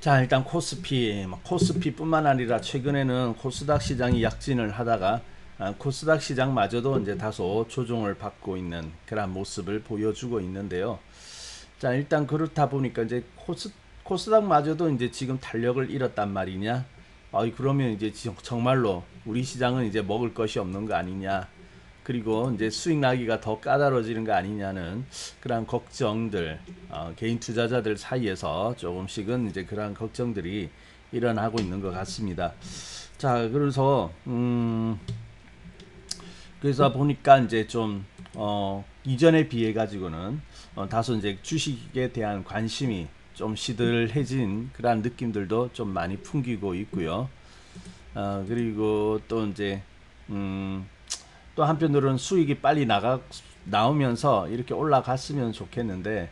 자, 일단 코스피뿐만 아니라 최근에는 코스닥 시장이 약진을 하다가 코스닥 시장마저도 이제 다소 조정을 받고 있는 그런 모습을 보여주고 있는데요. 자, 일단 그렇다 보니까 이제 코스닥마저도 이제 지금 탄력을 잃었단 말이냐? 그러면 이제 정말로 우리 시장은 이제 먹을 것이 없는 거 아니냐? 그리고 이제 수익 나기가 더 까다로워지는 거 아니냐는 그런 걱정들, 개인 투자자들 사이에서 조금씩은 이제 그런 걱정들이 일어나고 있는 것 같습니다. 자, 그래서 보니까 이제 좀 이전에 비해 가지고는 다소 이제 주식에 대한 관심이 좀 시들해진 그런 느낌들도 좀 많이 풍기고 있고요. 그리고 또 이제 음, 또 한편으로는 수익이 빨리 나오면서 이렇게 올라갔으면 좋겠는데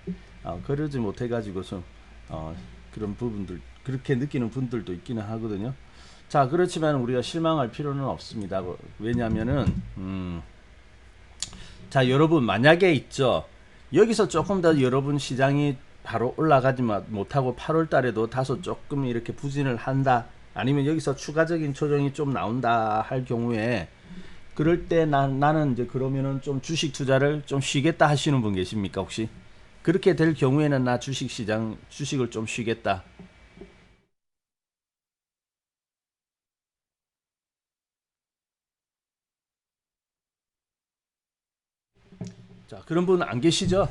그러지 못해가지고 좀 어, 그런 부분들 그렇게 느끼는 분들도 있기는 하거든요. 자, 그렇지만 우리가 실망할 필요는 없습니다. 왜냐하면은 자, 여러분 만약에 있죠. 여기서 조금 더 여러분 시장이 바로 올라가지 못하고 8월 달에도 다소 조금 이렇게 부진을 한다. 아니면 여기서 추가적인 조정이 좀 나온다 할 경우에 그럴 때 나는 이제 그러면은 좀 주식 투자를 좀 쉬겠다 하시는 분 계십니까 혹시? 그렇게 될 경우에는 나 주식을 좀 쉬겠다. 자, 그런 분 안 계시죠?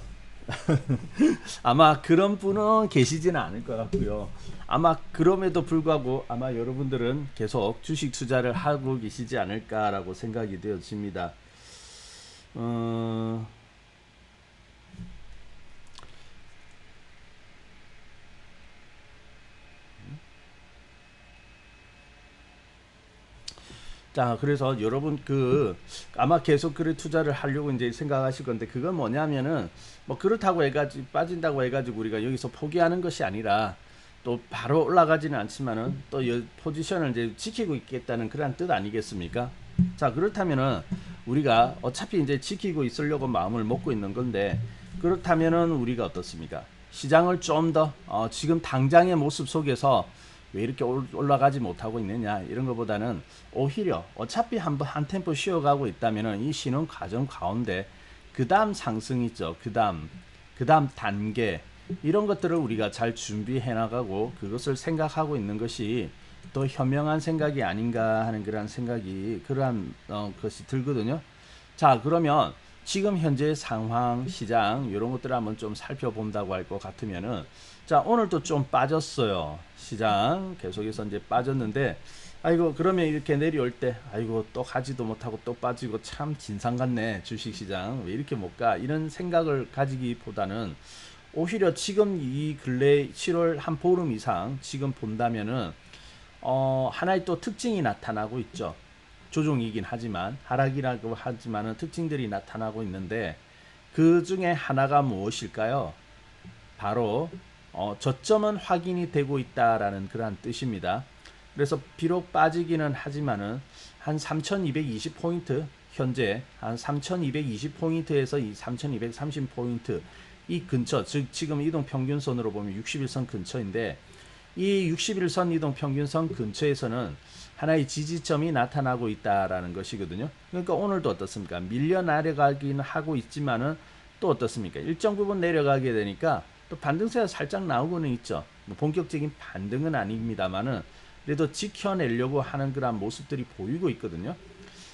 아마 그런 분은 계시지는 않을 것 같고요. 아마 그럼에도 불구하고 아마 여러분들은 계속 주식 투자를 하고 계시지 않을까라고 생각이 되어집니다. 어, 자, 그래서 여러분 아마 계속 그래 투자를 하려고 이제 생각하실 건데 그건 뭐냐면은 뭐 그렇다고 해가지고 빠진다고 해가지고 우리가 여기서 포기하는 것이 아니라 또 바로 올라가지는 않지만은 또 포지션을 이제 지키고 있겠다는 그런 뜻 아니겠습니까? 자, 그렇다면은 우리가 어차피 이제 지키고 있으려고 마음을 먹고 있는 건데 그렇다면은 우리가 어떻습니까? 시장을 좀 더 지금 당장의 모습 속에서 왜 이렇게 올라가지 못하고 있느냐 이런 것보다는 오히려 어차피 한 템포 쉬어가고 있다면은 이 쉬는 과정 가운데 그 다음 상승 있죠. 그 다음 단계 이런 것들을 우리가 잘 준비해 나가고 그것을 생각하고 있는 것이 더 현명한 생각이 아닌가 하는 그러한 것이 들거든요. 자, 그러면 지금 현재 상황, 시장 이런 것들을 한번 좀 살펴본다고 할 것 같으면은 자, 오늘도 좀 빠졌어요. 시장 계속해서 이제 빠졌는데 아이고 그러면 이렇게 내려올 때 아이고 또 가지도 못하고 또 빠지고 참 진상 같네 주식시장 왜 이렇게 못 가 이런 생각을 가지기보다는 오히려 지금 이 근래 7월 한 보름 이상 지금 본다면은 하나의 또 특징이 나타나고 있죠. 조종이긴 하지만 하락이라고 하지만은 특징들이 나타나고 있는데 그 중에 하나가 무엇일까요? 바로 저점은 확인이 되고 있다라는 그러한 뜻입니다. 그래서 비록 빠지기는 하지만은 한 3220포인트 현재 한 3220포인트에서 이 3230포인트 이 근처 즉 지금 이동 평균선으로 보면 61선 근처인데 이 61선 이동 평균선 근처에서는 하나의 지지점이 나타나고 있다라는 것이거든요. 그러니까 오늘도 어떻습니까? 밀려 내려가기는 하고 있지만은 또 어떻습니까? 일정 부분 내려가게 되니까 또 반등세가 살짝 나오고는 있죠. 뭐 본격적인 반등은 아닙니다만은 그래도 지켜내려고 하는 그런 모습들이 보이고 있거든요.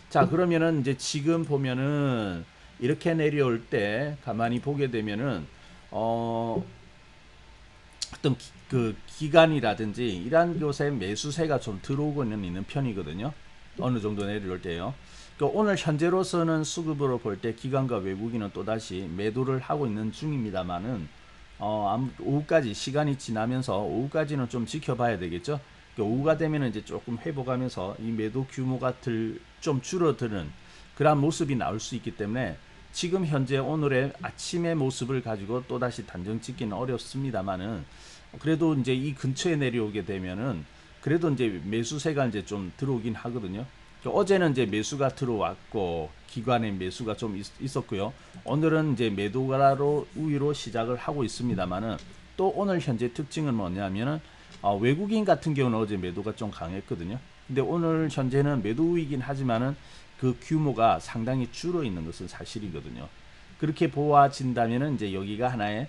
자, 그러면은 이제 지금 보면은 이렇게 내려올 때 가만히 보게 되면은 어 어떤 그 기간이라든지 이러한 곳에 매수세가 좀 들어오고는 있는 편이거든요. 어느 정도 내려올 때요. 그러니까 오늘 현재로서는 수급으로 볼 때 기관과 외국인은 또다시 매도를 하고 있는 중입니다만은 오후까지 시간이 지나면서 오후까지는 좀 지켜봐야 되겠죠. 그러니까 오후가 되면 이제 조금 회복하면서 이 매도 규모가 좀 줄어드는 그런 모습이 나올 수 있기 때문에 지금 현재 오늘의 아침의 모습을 가지고 또다시 단정 짓기는 어렵습니다만은 그래도 이제 이 근처에 내려오게 되면은 그래도 이제 매수세가 이제 좀 들어오긴 하거든요. 어제는 이제 매수가 들어왔고 기관의 매수가 좀 있었고요. 오늘은 이제 매도가로 우위로 시작을 하고 있습니다만은 또 오늘 현재 특징은 뭐냐면은 외국인 같은 경우는 어제 매도가 좀 강했거든요. 근데 오늘 현재는 매도이긴 하지만은 그 규모가 상당히 줄어 있는 것은 사실이거든요. 그렇게 보아진다면은 이제 여기가 하나의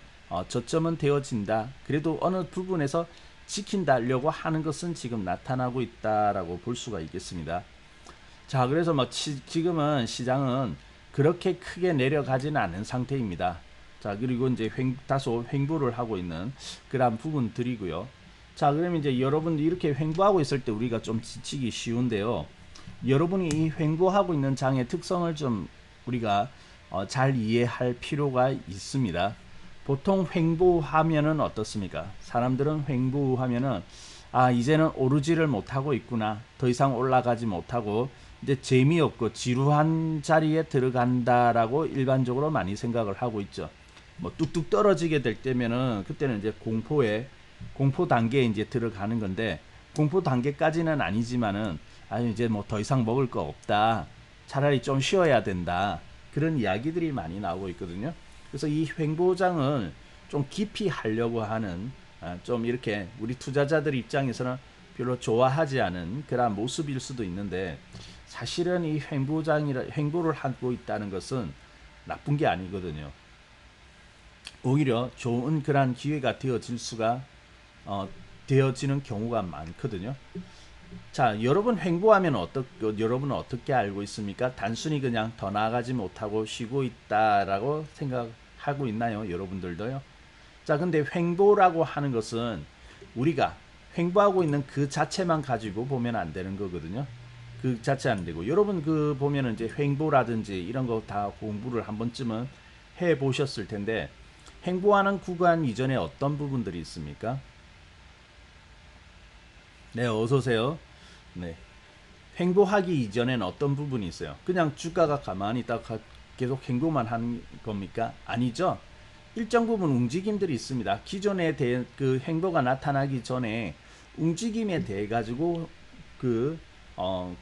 저점은 되어진다. 그래도 어느 부분에서 지킨다려고 하는 것은 지금 나타나고 있다라고 볼 수가 있겠습니다. 자, 그래서 뭐 지금은 시장은 그렇게 크게 내려가지는 않은 상태입니다. 자, 그리고 이제 다소 횡보를 하고 있는 그런 부분들이고요. 자, 그러면 이제 여러분 이렇게 횡보하고 있을 때 우리가 좀 지치기 쉬운데요. 여러분이 이 횡보하고 있는 장의 특성을 좀 우리가 잘 이해할 필요가 있습니다. 보통 횡보하면은 어떻습니까? 사람들은 횡보하면은 이제는 오르지를 못하고 있구나. 더 이상 올라가지 못하고 이제 재미없고 지루한 자리에 들어간다라고 일반적으로 많이 생각을 하고 있죠. 뭐 뚝뚝 떨어지게 될 때면은 그때는 이제 공포 단계에 이제 들어가는 건데, 공포 단계까지는 아니지만은 이제 뭐 더 이상 먹을 거 없다. 차라리 좀 쉬어야 된다. 그런 이야기들이 많이 나오고 있거든요. 그래서 이 횡보장을 좀 깊이 하려고 하는 좀 이렇게 우리 투자자들 입장에서는 별로 좋아하지 않은 그런 모습일 수도 있는데, 사실은 이 횡보를 하고 있다는 것은 나쁜 게 아니거든요. 오히려 좋은 그런 기회가 되어지는 경우가 많거든요. 자, 여러분 횡보하면 여러분은 어떻게 알고 있습니까? 단순히 그냥 더 나아가지 못하고 쉬고 있다라고 생각하고 있나요? 여러분들도요? 자, 근데 횡보라고 하는 것은 우리가 횡보하고 있는 그 자체만 가지고 보면 안 되는 거거든요. 그 자체 안 되고, 여러분 그 보면은 이제 횡보라든지 이런 거 다 공부를 한 번쯤은 해 보셨을 텐데, 횡보하는 구간 이전에 어떤 부분들이 있습니까? 네, 어서 오세요. 네. 횡보하기 이전엔 어떤 부분이 있어요? 그냥 주가가 가만히 딱 계속 횡보만 한 겁니까? 아니죠. 일정 부분 움직임들이 있습니다. 기존에 그 횡보가 나타나기 전에 움직임에 대해 가지고 그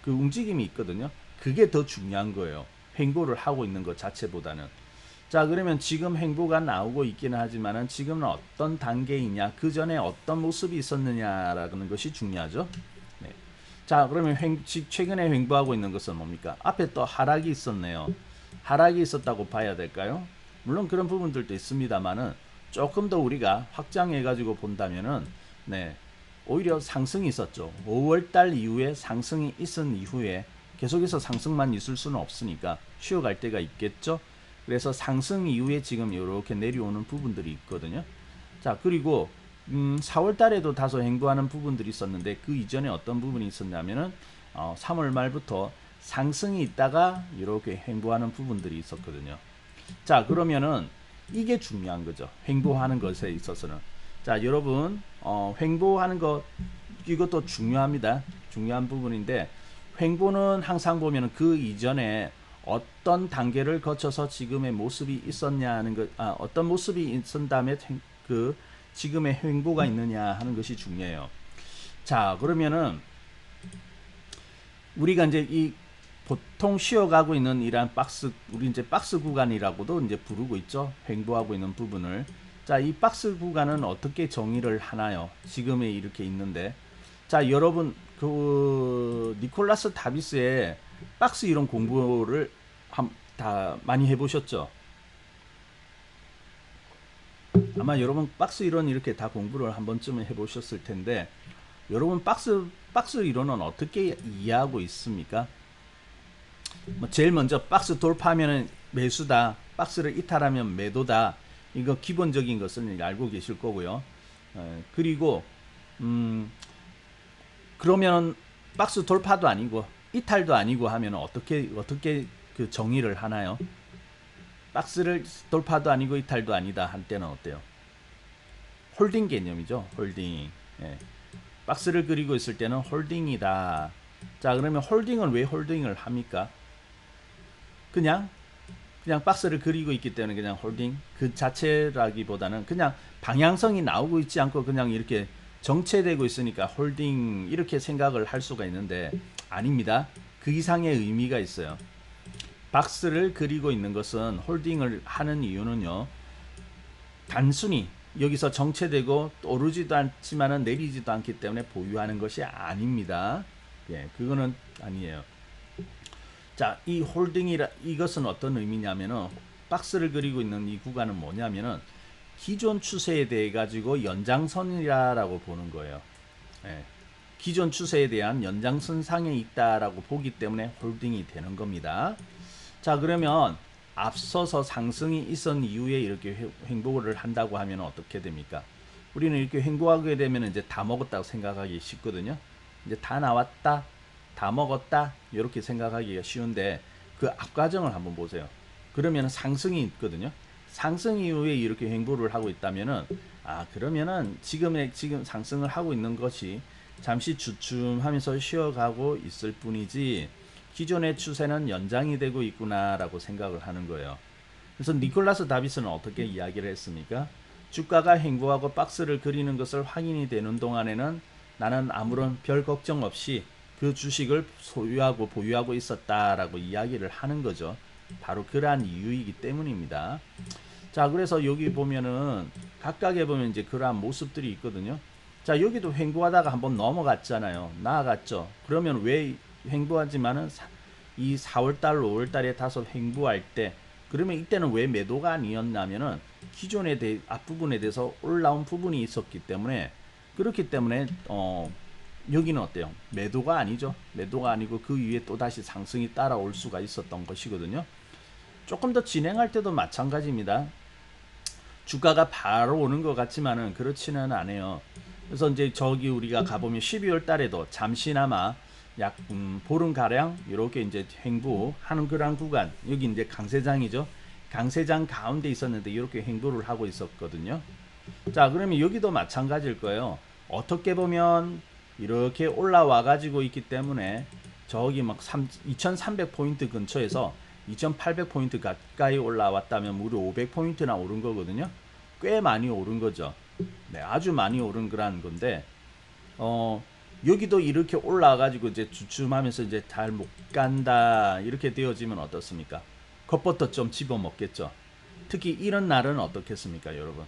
움직임이 있거든요. 그게 더 중요한 거예요. 횡보를 하고 있는 것 자체보다는. 자, 그러면 지금 횡보가 나오고 있기는 하지만은 지금은 어떤 단계이냐, 그 전에 어떤 모습이 있었느냐라는 것이 중요하죠. 네. 자, 그러면 최근에 횡보하고 있는 것은 뭡니까? 앞에 또 하락이 있었네요. 하락이 있었다고 봐야 될까요? 물론 그런 부분들도 있습니다만은 조금 더 우리가 확장해 가지고 본다면은 네, 오히려 상승이 있었죠. 5월달 이후에 상승이 있은 이후에 계속해서 상승만 있을 수는 없으니까 쉬어갈 때가 있겠죠. 그래서 상승 이후에 지금 이렇게 내려오는 부분들이 있거든요. 자, 그리고 4월 달에도 다소 횡보하는 부분들이 있었는데, 그 이전에 어떤 부분이 있었냐면은 3월 말부터 상승이 있다가 이렇게 횡보하는 부분들이 있었거든요. 자, 그러면은 이게 중요한 거죠. 횡보하는 것에 있어서는. 자, 여러분 횡보하는 것 이것도 중요합니다. 중요한 부분인데, 횡보는 항상 보면은 그 이전에 어떤 단계를 거쳐서 지금의 모습이 있었냐는 것, 어떤 모습이 있은 다음에 그 지금의 횡보가 있느냐 하는 것이 중요해요. 자, 그러면은 우리가 이제 이 보통 쉬어가고 있는 이러한 우리 이제 박스 구간이라고도 이제 부르고 있죠. 횡보하고 있는 부분을. 자, 이 박스 구간은 어떻게 정의를 하나요? 지금에 이렇게 있는데, 자, 여러분 그 니콜라스 다비스의 박스 이론 공부를 다 많이 해보셨죠? 아마 여러분 박스 이론 이렇게 다 공부를 한 번쯤은 해보셨을 텐데, 여러분 박스 이론은 어떻게 이해하고 있습니까? 제일 먼저 박스 돌파하면 매수다, 박스를 이탈하면 매도다, 이거 기본적인 것을 알고 계실 거고요. 그리고 그러면 박스 돌파도 아니고 이탈도 아니고 하면 어떻게 그 정의를 하나요? 박스를 돌파도 아니고 이탈도 아니다 할 때는 어때요? 홀딩 개념이죠. 홀딩. 예. 박스를 그리고 있을 때는 홀딩이다. 자, 그러면 홀딩은 왜 홀딩을 합니까? 그냥 박스를 그리고 있기 때문에 그냥 홀딩 그 자체라기보다는 그냥 방향성이 나오고 있지 않고 그냥 이렇게 정체되고 있으니까 홀딩 이렇게 생각을 할 수가 있는데, 아닙니다. 그 이상의 의미가 있어요. 박스를 그리고 있는 것은 홀딩을 하는 이유는요, 단순히 여기서 정체되고 오르지도 않지만은 내리지도 않기 때문에 보유하는 것이 아닙니다. 예, 그거는 아니에요. 자, 이 홀딩이라 이것은 어떤 의미냐면은 박스를 그리고 있는 이 구간은 뭐냐면은 기존 추세에 대해 가지고 연장선이라고 보는 거예요. 예, 기존 추세에 대한 연장선상에 있다라고 보기 때문에 홀딩이 되는 겁니다. 자, 그러면 앞서서 상승이 있은 이후에 이렇게 횡보를 한다고 하면 어떻게 됩니까? 우리는 이렇게 횡보하게 되면 이제 다 먹었다고 생각하기 쉽거든요. 이제 다 나왔다, 다 먹었다 이렇게 생각하기가 쉬운데 그 앞과정을 한번 보세요. 그러면 상승이 있거든요. 상승 이후에 이렇게 횡보를 하고 있다면은 그러면은 지금 상승을 하고 있는 것이 잠시 주춤하면서 쉬어가고 있을 뿐이지 기존의 추세는 연장이 되고 있구나라고 생각을 하는 거예요. 그래서 니콜라스 다비스는 어떻게 이야기를 했습니까? 주가가 횡보하고 박스를 그리는 것을 확인이 되는 동안에는 나는 아무런 별 걱정 없이 그 주식을 소유하고 보유하고 있었다라고 이야기를 하는 거죠. 바로 그러한 이유이기 때문입니다. 자, 그래서 여기 보면은 각각에 보면 이제 그러한 모습들이 있거든요. 자, 여기도 횡보하다가 한번 넘어갔잖아요. 나아갔죠. 그러면 왜 횡보하지만은 이 4월달, 5월달에 다소 횡보할 때 그러면 이때는 왜 매도가 아니었냐면은 기존에 대해 앞부분에 대해서 올라온 부분이 있었기 때문에 그렇기 때문에 여기는 어때요? 매도가 아니죠. 매도가 아니고 그 위에 또 다시 상승이 따라올 수가 있었던 것이거든요. 조금 더 진행할 때도 마찬가지입니다. 주가가 바로 오는 것 같지만은 그렇지는 않아요. 그래서 이제 저기 우리가 가보면 12월 달에도 잠시나마 약 보름가량 이렇게 이제 횡보하는 그런 구간, 여기 이제 강세장이죠. 강세장 가운데 있었는데 이렇게 횡보를 하고 있었거든요. 자, 그러면 여기도 마찬가지일 거예요. 어떻게 보면 이렇게 올라와 가지고 있기 때문에 저기 막 2300포인트 근처에서 2800포인트 가까이 올라왔다면 무려 500포인트나 오른 거거든요. 꽤 많이 오른 거죠. 네, 아주 많이 오른 그런 건데 여기도 이렇게 올라와 가지고 이제 주춤하면서 이제 잘 못 간다 이렇게 되어지면 어떻습니까? 겉부터 좀 집어 먹겠죠. 특히 이런 날은 어떻겠습니까, 여러분?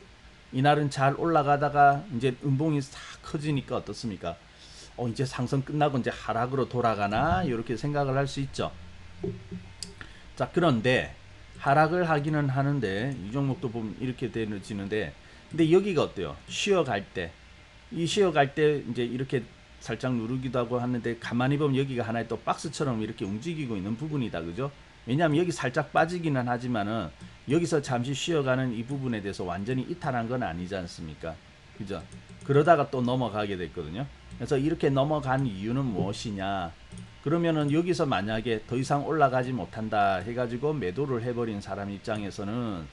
이 날은 잘 올라가다가 이제 음봉이 싹 커지니까 어떻습니까? 이제 상승 끝나고 이제 하락으로 돌아가나 이렇게 생각을 할 수 있죠. 자, 그런데 하락을 하기는 하는데 이 종목도 보면 이렇게 되지는데 근데 여기가 어때요? 쉬어갈 때 이 쉬어갈 때 이제 이렇게 살짝 누르기도 하고 하는데 가만히 보면 여기가 하나의 또 박스처럼 이렇게 움직이고 있는 부분이다, 그죠? 왜냐하면 여기 살짝 빠지기는 하지만은 여기서 잠시 쉬어가는 이 부분에 대해서 완전히 이탈한 건 아니지 않습니까? 그죠? 그러다가 또 넘어가게 됐거든요. 그래서 이렇게 넘어간 이유는 무엇이냐? 그러면은 여기서 만약에 더 이상 올라가지 못한다 해가지고 매도를 해버린 사람 입장에서는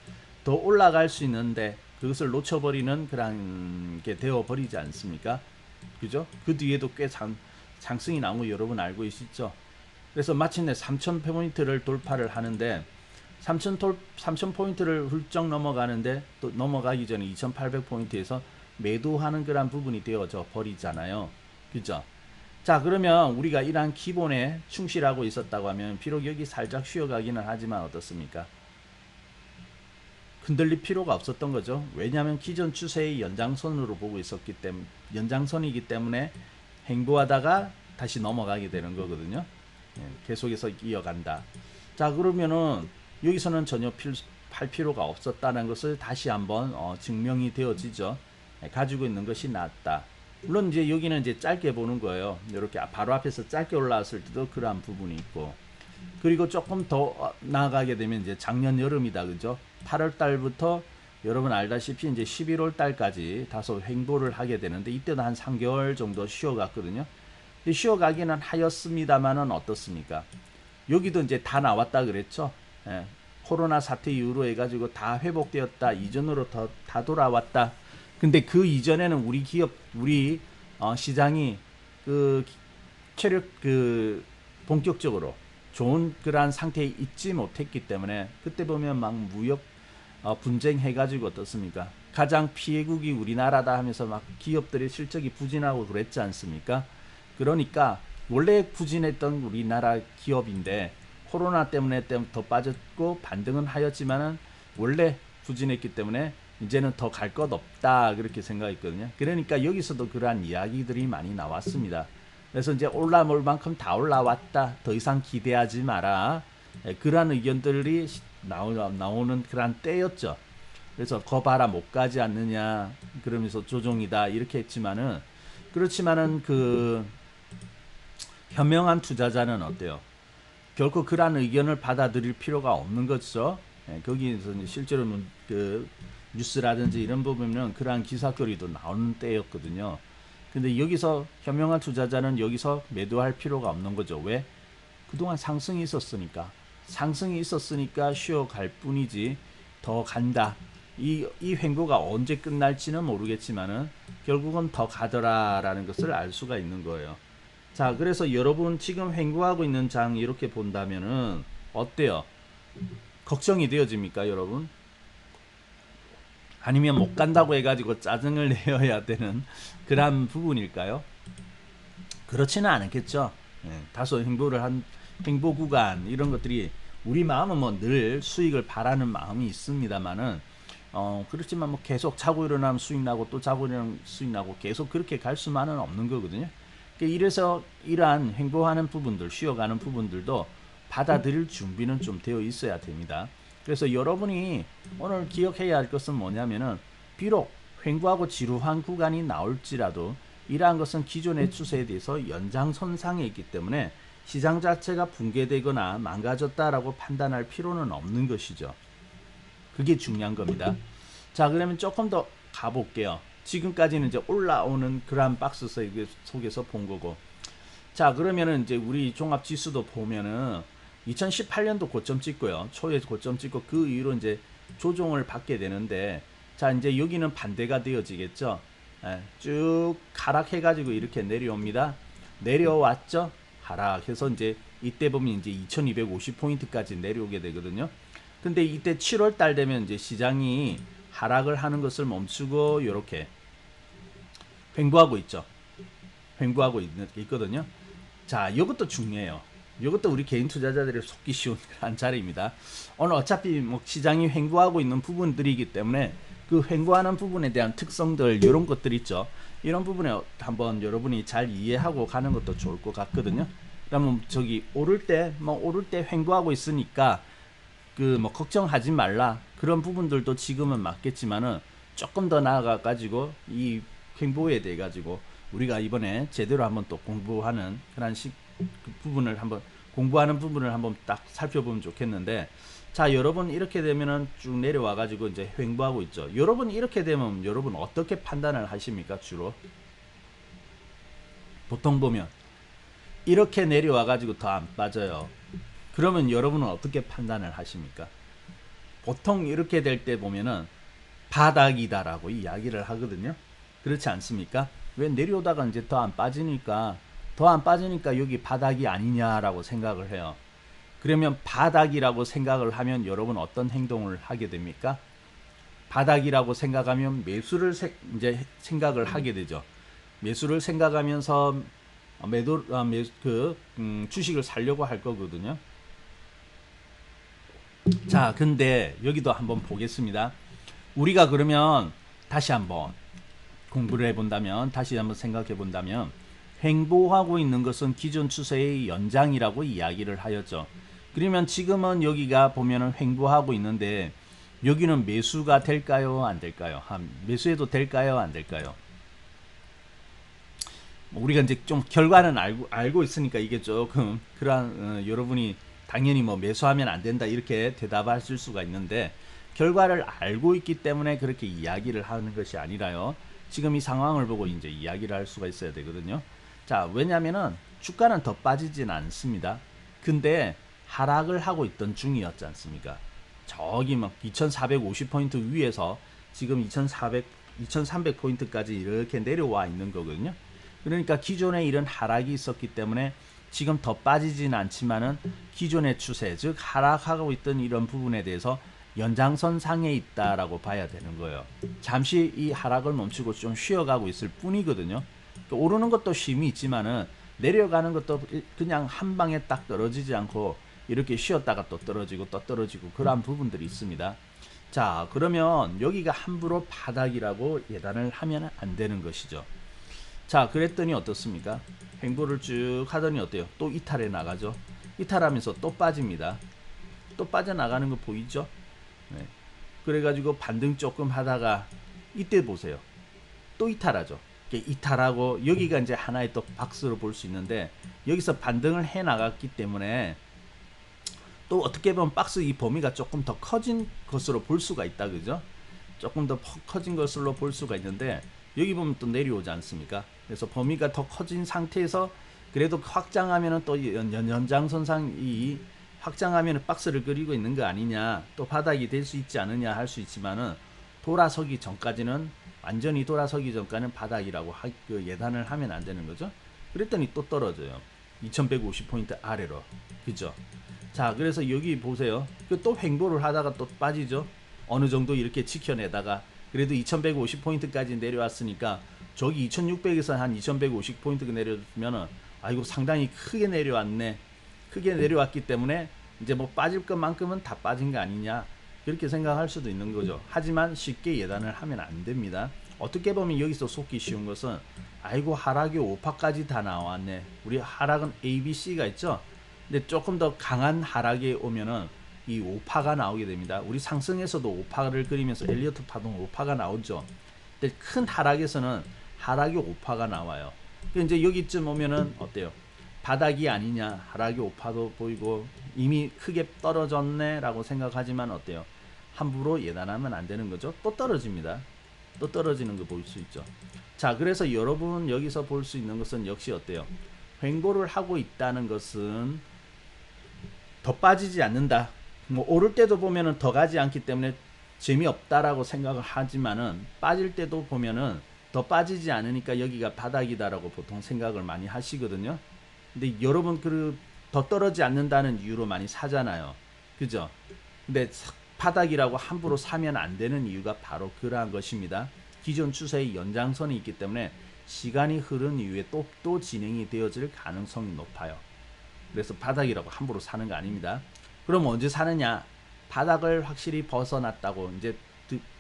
더 올라갈 수 있는데 그것을 놓쳐버리는 그런 게 되어버리지 않습니까? 그죠? 그 뒤에도 꽤 상승이 나온 거 여러분 알고 계시죠? 그래서 마침내 3000포인트를 돌파를 하는데 3000포인트를 훌쩍 넘어가는데 또 넘어가기 전에 2800포인트에서 매도하는 그런 부분이 되어져 버리잖아요. 그죠? 자, 그러면 우리가 이러한 기본에 충실하고 있었다고 하면 비록 여기 살짝 쉬어가기는 하지만 어떻습니까? 흔들릴 필요가 없었던 거죠. 왜냐하면 기존 추세의 연장선으로 보고 있었기 때문에 연장선이기 때문에 횡보하다가 다시 넘어가게 되는 거거든요. 계속해서 이어간다. 자, 그러면은 여기서는 전혀 팔 필요가 없었다는 것을 다시 한번 증명이 되어지죠. 가지고 있는 것이 낫다. 물론 이제 여기는 이제 짧게 보는 거예요. 이렇게 바로 앞에서 짧게 올라왔을 때도 그러한 부분이 있고, 그리고 조금 더 나아가게 되면 이제 작년 여름이다, 그죠? 8월 달부터 여러분 알다시피 이제 11월 달까지 다소 횡보를 하게 되는데 이때도 한 3개월 정도 쉬어갔거든요. 근데 쉬어가기는 하였습니다만은 어떻습니까? 여기도 이제 다 나왔다 그랬죠. 코로나 사태 이후로 해가지고 다 회복되었다, 이전으로 다 돌아왔다. 근데 그 이전에는 우리 기업, 우리 시장이 그 체력 본격적으로 좋은 그러한 상태에 있지 못했기 때문에 그때 보면 막 무역 분쟁 해가지고 어떻습니까? 가장 피해국이 우리나라다 하면서 막 기업들의 실적이 부진하고 그랬지 않습니까? 그러니까 원래 부진했던 우리나라 기업인데 코로나 때문에 더 빠졌고 반등은 하였지만은 원래 부진했기 때문에 이제는 더 갈 것 없다 그렇게 생각했거든요. 그러니까 여기서도 그러한 이야기들이 많이 나왔습니다. 그래서 이제 올라올 만큼 다 올라왔다. 더 이상 기대하지 마라. 그러한 의견들이 나오는 그러한 때였죠. 그래서 거 봐라 못 가지 않느냐 그러면서 조종이다 이렇게 했지만은 그렇지만은 그 현명한 투자자는 어때요? 결코 그러한 의견을 받아들일 필요가 없는 거죠. 거기에서 실제로는 그 뉴스라든지 이런 부분은 그러한 기사거리도 나오는 때였거든요. 근데 여기서 현명한 투자자는 여기서 매도할 필요가 없는 거죠. 왜? 그동안 상승이 있었으니까. 상승이 있었으니까 쉬어갈 뿐이지 더 간다. 이 횡보가 언제 끝날지는 모르겠지만은 결국은 더 가더라라는 것을 알 수가 있는 거예요. 자, 그래서 여러분 지금 횡보하고 있는 장 이렇게 본다면은 어때요? 걱정이 되어집니까, 여러분? 아니면 못 간다고 해가지고 짜증을 내어야 되는 그런 부분일까요? 그렇지는 않겠죠. 다소 횡보 구간 이런 것들이 우리 마음은 뭐 늘 수익을 바라는 마음이 있습니다만은 그렇지만 뭐 계속 자고 일어나면 수익 나고 또 자고 일어나면 수익 나고 계속 그렇게 갈 수만은 없는 거거든요. 이래서 이러한 횡보하는 부분들, 쉬어가는 부분들도 받아들일 준비는 좀 되어 있어야 됩니다. 그래서 여러분이 오늘 기억해야 할 것은 뭐냐면은 비록 횡보하고 지루한 구간이 나올지라도 이러한 것은 기존의 추세에 대해서 연장선상에 있기 때문에 시장 자체가 붕괴되거나 망가졌다라고 판단할 필요는 없는 것이죠. 그게 중요한 겁니다. 자, 그러면 조금 더 가볼게요. 지금까지는 이제 올라오는 그런 박스 속에서 본 거고. 자, 그러면은 이제 우리 종합 지수도 보면은 2018년도 고점 찍고요. 초에 고점 찍고 그 이후로 이제 조정을 받게 되는데, 자, 이제 여기는 반대가 되어지겠죠. 쭉 하락해가지고 이렇게 내려옵니다. 내려왔죠. 하락해서 이제 이때 보면 이제 2250포인트까지 내려오게 되거든요. 근데 이때 7월 달 되면 이제 시장이 하락을 하는 것을 멈추고 이렇게 횡보하고 있죠. 횡보하고 있거든요. 자, 이것도 중요해요. 이것도 우리 개인 투자자들이 속기 쉬운 그런 자리입니다. 오늘 어차피 뭐 시장이 횡보하고 있는 부분들이기 때문에 그 횡보하는 부분에 대한 특성들 이런 것들 있죠. 이런 부분에 한번 여러분이 잘 이해하고 가는 것도 좋을 것 같거든요. 그러면 저기 오를 때 횡보하고 있으니까 그 뭐 걱정하지 말라 그런 부분들도 지금은 맞겠지만은 조금 더 나아가 가지고 이 횡보에 대해 가지고 우리가 이번에 제대로 한번 또 공부하는 그런 그 부분을 한번 공부하는 부분을 한번 딱 살펴보면 좋겠는데, 자, 여러분 이렇게 되면은 쭉 내려와 가지고 이제 횡보하고 있죠. 여러분 이렇게 되면 여러분 어떻게 판단을 하십니까? 주로 보통 보면 이렇게 내려와 가지고 더 안 빠져요. 그러면 여러분은 어떻게 판단을 하십니까? 보통 이렇게 될 때 보면은 바닥이다라고 이야기를 하거든요. 그렇지 않습니까? 왜 내려오다가 이제 더 안 빠지니까 여기 바닥이 아니냐라고 생각을 해요. 그러면 바닥이라고 생각을 하면 여러분 어떤 행동을 하게 됩니까? 바닥이라고 생각하면 매수를 이제 생각을 하게 되죠. 매수를 생각하면서 주식을 사려고 할 거거든요. 자, 근데 여기도 한번 보겠습니다. 우리가 그러면 다시 한번 공부를 해본다면, 다시 한번 생각해 본다면, 횡보하고 있는 것은 기존 추세의 연장이라고 이야기를 하였죠. 그러면 지금은 여기가 보면은 횡보하고 있는데 여기는 매수가 될까요? 안 될까요? 매수해도 될까요? 안 될까요? 우리가 이제 좀 결과는 알고 있으니까 이게 조금 그러한 여러분이 당연히 뭐 매수하면 안 된다 이렇게 대답하실 수가 있는데, 결과를 알고 있기 때문에 그렇게 이야기를 하는 것이 아니라요. 지금 이 상황을 보고 이제 이야기를 할 수가 있어야 되거든요. 자, 왜냐면은 주가는 더 빠지진 않습니다. 근데 하락을 하고 있던 중이었지 않습니까? 저기 막 2450포인트 위에서 지금 2300포인트까지 이렇게 내려와 있는 거거든요. 그러니까 기존에 이런 하락이 있었기 때문에 지금 더 빠지진 않지만은 기존의 추세, 즉 하락하고 있던 이런 부분에 대해서 연장선 상에 있다라고 봐야 되는 거예요. 잠시 이 하락을 멈추고 좀 쉬어가고 있을 뿐이거든요. 오르는 것도 힘이 있지만은 내려가는 것도 그냥 한 방에 딱 떨어지지 않고 이렇게 쉬었다가 또 떨어지고 그러한 부분들이 있습니다. 자, 그러면 여기가 함부로 바닥이라고 예단을 하면 안 되는 것이죠. 자, 그랬더니 어떻습니까? 횡보를 쭉 하더니 어때요? 또 이탈해 나가죠. 이탈하면서 또 빠집니다. 또 빠져나가는 거 보이죠? 네. 그래가지고 반등 조금 하다가 이때 보세요. 또 이탈하죠. 이탈하고 여기가 이제 하나의 또 박스로 볼 수 있는데 여기서 반등을 해 나갔기 때문에 또 어떻게 보면 박스 이 범위가 조금 더 커진 것으로 볼 수가 있다, 그죠? 조금 더 커진 것으로 볼 수가 있는데 여기 보면 또 내려오지 않습니까? 그래서 범위가 더 커진 상태에서 그래도 확장하면은 또 연장선상 이 확장하면은 박스를 그리고 있는 거 아니냐, 또 바닥이 될 수 있지 않느냐 할 수 있지만은 돌아서기 전까지는 완전히 돌아서기 전까지는 바닥이라고 예단을 하면 안 되는 거죠. 그랬더니 또 떨어져요. 2150포인트 아래로, 그죠? 자, 그래서 여기 보세요. 또 횡보를 하다가 또 빠지죠. 어느 정도 이렇게 지켜내다가 그래도 2150포인트까지 내려왔으니까 저기 2600에서 한 2150포인트 내려주면은 아이고 상당히 크게 내려왔네. 크게 내려왔기 때문에 이제 뭐 빠질 것만큼은 다 빠진 거 아니냐, 그렇게 생각할 수도 있는 거죠. 하지만 쉽게 예단을 하면 안 됩니다. 어떻게 보면 여기서 속기 쉬운 것은 아이고 하락이 5파까지 다 나왔네. 우리 하락은 A, B, C가 있죠. 근데 조금 더 강한 하락에 오면은 이 5파가 나오게 됩니다. 우리 상승에서도 5파를 그리면서 엘리어트 파동 5파가 나오죠. 근데 큰 하락에서는 하락이 5파가 나와요. 이제 여기쯤 오면은 어때요? 바닥이 아니냐, 하락이 5파도 보이고 이미 크게 떨어졌네 라고 생각하지만 어때요? 함부로 예단하면 안 되는 거죠. 또 떨어집니다. 또 떨어지는 거 볼 수 있죠. 자, 그래서 여러분 여기서 볼 수 있는 것은 역시 어때요? 횡보를 하고 있다는 것은 더 빠지지 않는다. 뭐 오를 때도 보면은 더 가지 않기 때문에 재미없다라고 생각을 하지만은 빠질 때도 보면은 더 빠지지 않으니까 여기가 바닥이다라고 보통 생각을 많이 하시거든요. 근데 여러분 더 떨어지지 않는다는 이유로 많이 사잖아요. 그죠? 근데 바닥이라고 함부로 사면 안 되는 이유가 바로 그러한 것입니다. 기존 추세의 연장선이 있기 때문에 시간이 흐른 이후에 또 진행이 되어질 가능성이 높아요. 그래서 바닥이라고 함부로 사는 거 아닙니다. 그럼 언제 사느냐? 바닥을 확실히 벗어났다고 이제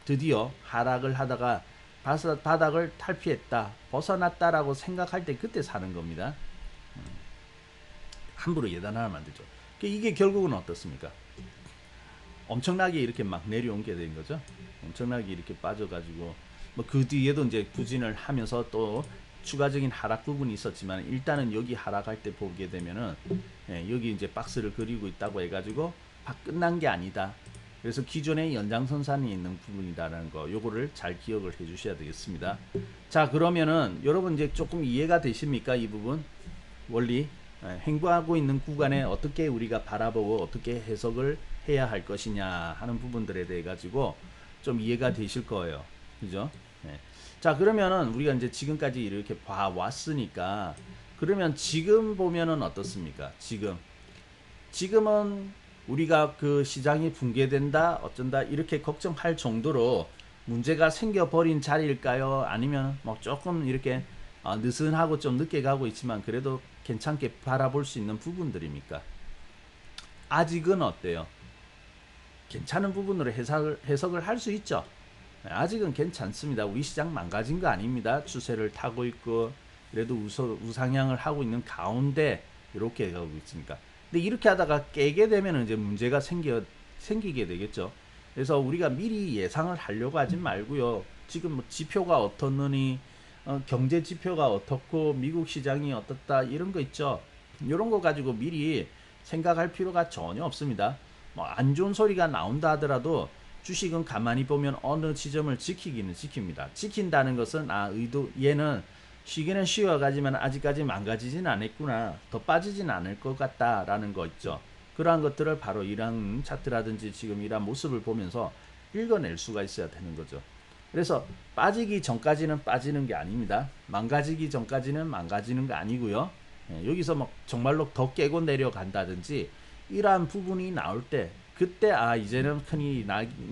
드디어 하락을 하다가 바닥을 탈피했다, 벗어났다라고 생각할 때 그때 사는 겁니다. 함부로 예단하면 안 되죠. 이게 결국은 어떻습니까? 엄청나게 이렇게 막 내려온 게 된 거죠. 엄청나게 이렇게 빠져가지고 뭐 그 뒤에도 이제 부진을 하면서 또 추가적인 하락 부분이 있었지만 일단은 여기 하락할 때 보게 되면은 여기 이제 박스를 그리고 있다고 해가지고 끝난 게 아니다. 그래서 기존의 연장선상에 있는 부분이다라는 거, 요거를 잘 기억을 해 주셔야 되겠습니다. 자, 그러면은 여러분 이제 조금 이해가 되십니까? 이 부분 원리, 횡보하고 있는 구간에 어떻게 우리가 바라보고 어떻게 해석을 해야 할 것이냐 하는 부분들에 대해 가지고 좀 이해가 되실 거예요. 그죠? 네. 자, 그러면은 우리가 이제 지금까지 이렇게 봐왔으니까 그러면 지금 보면은 어떻습니까? 지금은 우리가 그 시장이 붕괴된다 어쩐다 이렇게 걱정할 정도로 문제가 생겨버린 자리일까요? 아니면 뭐 조금 이렇게 느슨하고 좀 늦게 가고 있지만 그래도 괜찮게 바라볼 수 있는 부분들입니까? 아직은 어때요? 괜찮은 부분으로 해석을 할 수 있죠. 아직은 괜찮습니다. 우리 시장 망가진 거 아닙니다. 추세를 타고 있고 그래도 우상향을 하고 있는 가운데 이렇게 가고 있으니까. 근데 이렇게 하다가 깨게 되면 이제 문제가 생기게 되겠죠. 그래서 우리가 미리 예상을 하려고 하지 말고요. 지금 뭐 지표가 어떻느니 경제 지표가 어떻고 미국 시장이 어떻다 이런 거 있죠. 이런 거 가지고 미리 생각할 필요가 전혀 없습니다. 뭐 안 좋은 소리가 나온다 하더라도 주식은 가만히 보면 어느 지점을 지키기는 지킵니다. 지킨다는 것은 얘는 쉬기는 쉬어가지만 아직까지 망가지진 않았구나, 더 빠지진 않을 것 같다라는 거 있죠. 그러한 것들을 바로 이러한 차트라든지 지금 이러한 모습을 보면서 읽어낼 수가 있어야 되는 거죠. 그래서 빠지기 전까지는 빠지는 게 아닙니다. 망가지기 전까지는 망가지는 거 아니고요. 여기서 막 정말로 더 깨고 내려간다든지 이러한 부분이 나올 때 그때 이제는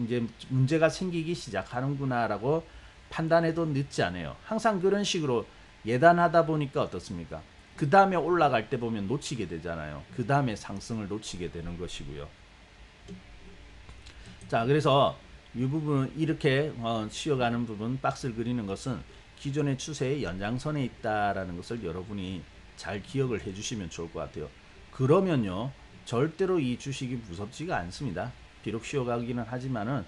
이제 문제가 생기기 시작하는구나 라고 판단해도 늦지 않아요. 항상 그런 식으로 예단하다 보니까 어떻습니까? 그 다음에 올라갈 때 보면 놓치게 되잖아요. 그 다음에 상승을 놓치게 되는 것이고요. 자, 그래서 이 부분 이렇게 쉬어가는 부분 박스를 그리는 것은 기존의 추세의 연장선에 있다라는 것을 여러분이 잘 기억을 해주시면 좋을 것 같아요. 그러면요 절대로 이 주식이 무섭지가 않습니다. 비록 쉬어가기는 하지만은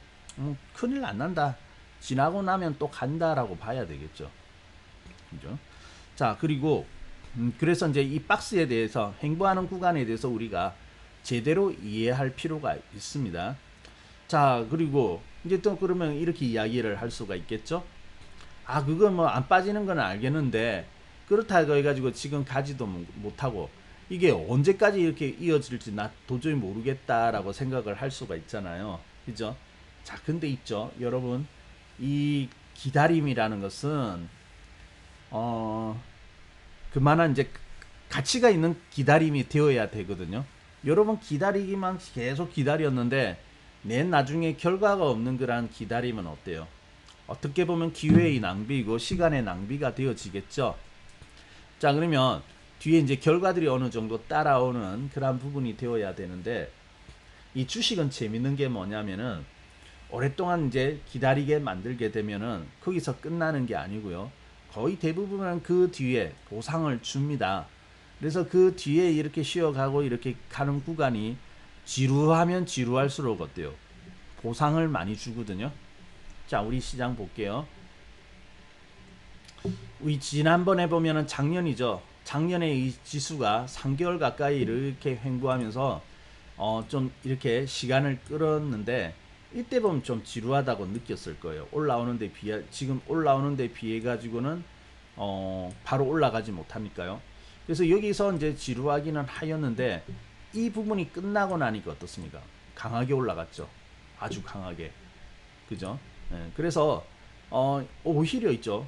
큰일 안 난다. 지나고 나면 또 간다라고 봐야 되겠죠. 그죠? 자, 그리고 그래서 이제 이 박스에 대해서 횡보하는 구간에 대해서 우리가 제대로 이해할 필요가 있습니다. 자, 그리고 이제 또 그러면 이렇게 이야기를 할 수가 있겠죠. 아, 그거 뭐 안 빠지는 건 알겠는데 그렇다고 해가지고 지금 가지도 못하고 이게 언제까지 이렇게 이어질지 나 도저히 모르겠다라고 생각을 할 수가 있잖아요. 그죠? 자, 근데 있죠, 여러분. 이 기다림이라는 것은 그만한 이제 가치가 있는 기다림이 되어야 되거든요. 여러분 기다리기만 계속 기다렸는데 맨 나중에 결과가 없는 그런 기다림은 어때요? 어떻게 보면 기회의 낭비이고 시간의 낭비가 되어지겠죠. 자, 그러면 뒤에 이제 결과들이 어느 정도 따라오는 그런 부분이 되어야 되는데 이 주식은 재밌는 게 뭐냐면은 오랫동안 이제 기다리게 만들게 되면은 거기서 끝나는 게 아니고요. 거의 대부분은 그 뒤에 보상을 줍니다. 그래서 그 뒤에 이렇게 쉬어가고 이렇게 가는 구간이 지루하면 지루할수록 어때요? 보상을 많이 주거든요. 자, 우리 시장 볼게요. 우리 지난번에 보면은 작년이죠. 작년에 이 지수가 3개월 가까이 이렇게 횡보하면서 좀 이렇게 시간을 끌었는데 이때 보면 좀 지루하다고 느꼈을 거예요. 올라오는데 비해 지금 올라오는데 비해 가지고는 바로 올라가지 못하니까요. 그래서 여기서 이제 지루하기는 하였는데 이 부분이 끝나고 나니까 어떻습니까? 강하게 올라갔죠. 아주 강하게. 그죠? 네, 그래서 오히려 있죠.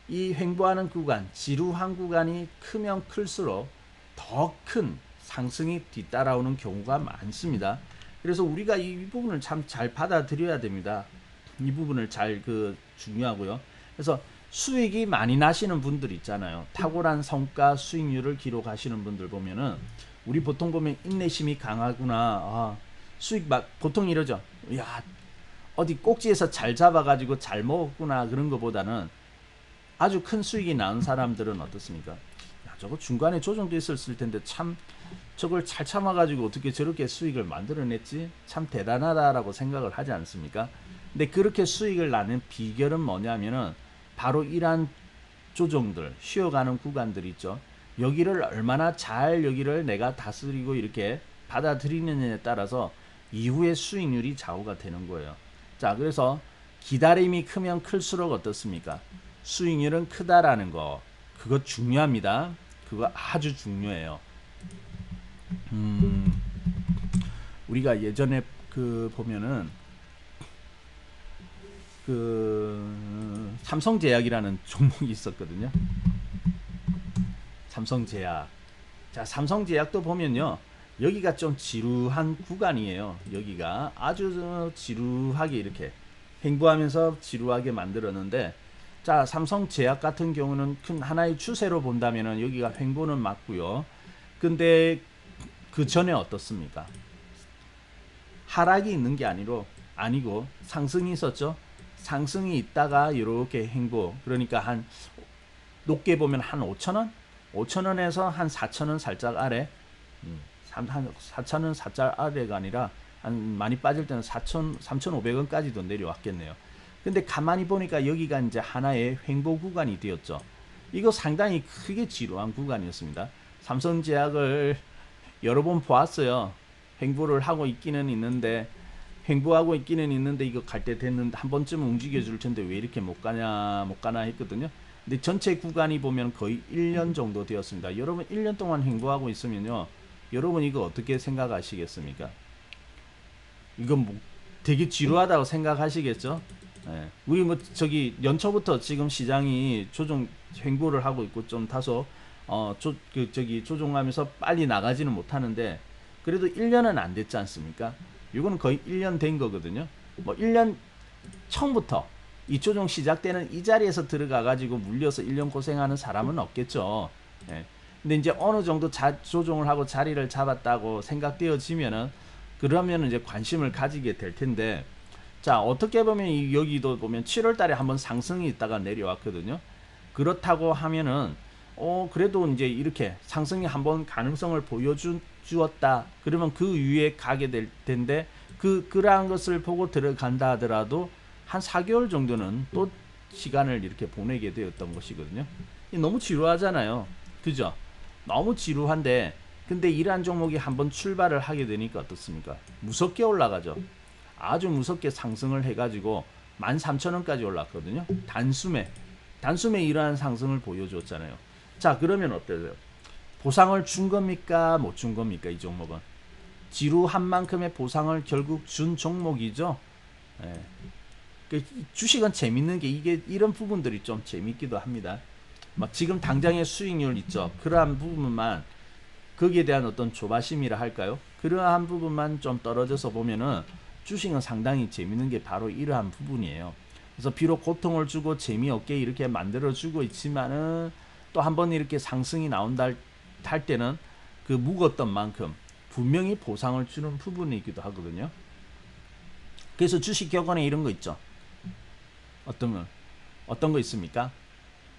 이 횡보하는 구간, 지루한 구간이 크면 클수록 더 큰 상승이 뒤따라오는 경우가 많습니다. 그래서 우리가 이 부분을 참 잘 받아들여야 됩니다. 이 부분을 잘 중요하고요. 그래서 수익이 많이 나시는 분들 있잖아요. 탁월한 성과 수익률을 기록하시는 분들 보면은 우리 보통 보면 인내심이 강하구나. 아, 수익 보통 이러죠. 야, 어디 꼭지에서 잘 잡아가지고 잘 먹었구나 그런 것보다는 아주 큰 수익이 나는 사람들은 어떻습니까? 야, 저거 중간에 조정도 있었을 텐데 참 저걸 잘 참아가지고 어떻게 저렇게 수익을 만들어냈지? 참 대단하다라고 생각을 하지 않습니까? 근데 그렇게 수익을 나는 비결은 뭐냐면은 바로 이러한 조정들, 쉬어가는 구간들 있죠. 여기를 얼마나 잘 여기를 내가 다스리고 이렇게 받아들이느냐에 따라서 이후의 수익률이 좌우가 되는 거예요. 자, 그래서 기다림이 크면 클수록 어떻습니까? 수익률은 크다라는 거, 그거 중요합니다. 그거 아주 중요해요. 우리가 예전에 보면은 삼성제약이라는 종목이 있었거든요. 삼성제약. 자, 삼성제약도 보면요. 여기가 좀 지루한 구간이에요. 여기가 아주 지루하게 이렇게 횡보하면서 지루하게 만들었는데, 자, 삼성제약 같은 경우는 큰 하나의 추세로 본다면은 여기가 횡보는 맞고요. 근데 그 전에 어떻습니까? 하락이 있는 게 아니고 상승이 있었죠. 상승이 있다가 이렇게 횡보. 그러니까 한 높게 보면 한 5,000원? 5,000원에서 한 4,000원 살짝 아래. 한 4,000원 살짝 아래가 아니라 한 많이 빠질 때는 3,500원까지도 내려왔겠네요. 근데 가만히 보니까 여기가 이제 하나의 횡보 구간이 되었죠. 이거 상당히 크게 지루한 구간이었습니다. 삼성제약을 여러 번 보았어요. 횡보를 하고 있기는 있는데 이거 갈 때 됐는데 한 번쯤 움직여 줄 텐데 왜 이렇게 못 가나 했거든요. 근데 전체 구간이 보면 거의 1년 정도 되었습니다. 여러분 1년 동안 횡보하고 있으면요. 여러분 이거 어떻게 생각하시겠습니까? 이건 뭐 되게 지루하다고 생각하시겠죠? 예. 우리 뭐 저기 연초부터 지금 시장이 조정 횡보를 하고 있고 좀 다소 조종하면서 빨리 나가지는 못하는데 그래도 1년은 안 됐지 않습니까? 이거는 거의 1년 된 거거든요. 뭐 1년 처음부터 이 조정 시작되는 이 자리에서 들어가 가지고 물려서 1년 고생하는 사람은 없겠죠. 예. 근데 이제 어느 정도 조정을 하고 자리를 잡았다고 생각되어지면은 그러면은 이제 관심을 가지게 될 텐데 자, 어떻게 보면 여기도 보면 7월 달에 한번 상승이 있다가 내려왔거든요. 그렇다고 하면은 그래도 이제 이렇게 상승이 한번 가능성을 보여주었다. 그러면 그 위에 가게 될 텐데 그러한 것을 보고 들어간다 하더라도 한 4개월 정도는 또 시간을 이렇게 보내게 되었던 것이거든요. 너무 지루하잖아요. 그죠? 너무 지루한데 근데 이러한 종목이 한번 출발을 하게 되니까 어떻습니까? 무섭게 올라가죠. 아주 무섭게 상승을 해가지고 13,000원까지 올랐거든요. 단숨에 이러한 상승을 보여줬잖아요. 자, 그러면 어때요? 보상을 준 겁니까? 못 준 겁니까? 이 종목은 지루한 만큼의 보상을 결국 준 종목이죠. 예. 주식은 재밌는 게 이게 이런 부분들이 좀 재밌기도 합니다. 막 지금 당장의 수익률 있죠. 그러한 부분만 거기에 대한 어떤 조바심이라 할까요? 그러한 부분만 좀 떨어져서 보면은 주식은 상당히 재밌는 게 바로 이러한 부분이에요. 그래서 비록 고통을 주고 재미없게 이렇게 만들어주고 있지만은 또 한번 이렇게 상승이 나온다 할 때는 그 묵었던 만큼 분명히 보상을 주는 부분이기도 하거든요. 그래서 주식 격언에 이런 거 있죠. 어떤 거 있습니까?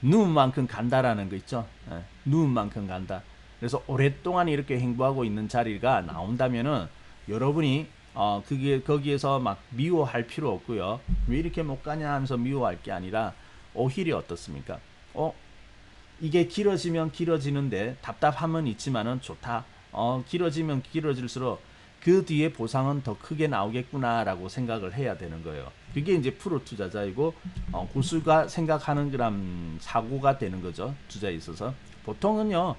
누운 만큼 간다라는 거 있죠. 예, 누운 만큼 간다. 그래서 오랫동안 이렇게 행보하고 있는 자리가 나온다면은 여러분이 그게 거기에서 막 미워할 필요 없고요. 왜 이렇게 못 가냐 하면서 미워할 게 아니라 오히려 어떻습니까? 이게 길어지면 길어지는데 답답함은 있지만은 좋다. 길어지면 길어질수록 그 뒤에 보상은 더 크게 나오겠구나라고 생각을 해야 되는 거예요. 그게 이제 프로 투자자이고 고수가 생각하는 그런 사고가 되는 거죠. 투자에 있어서. 보통은요.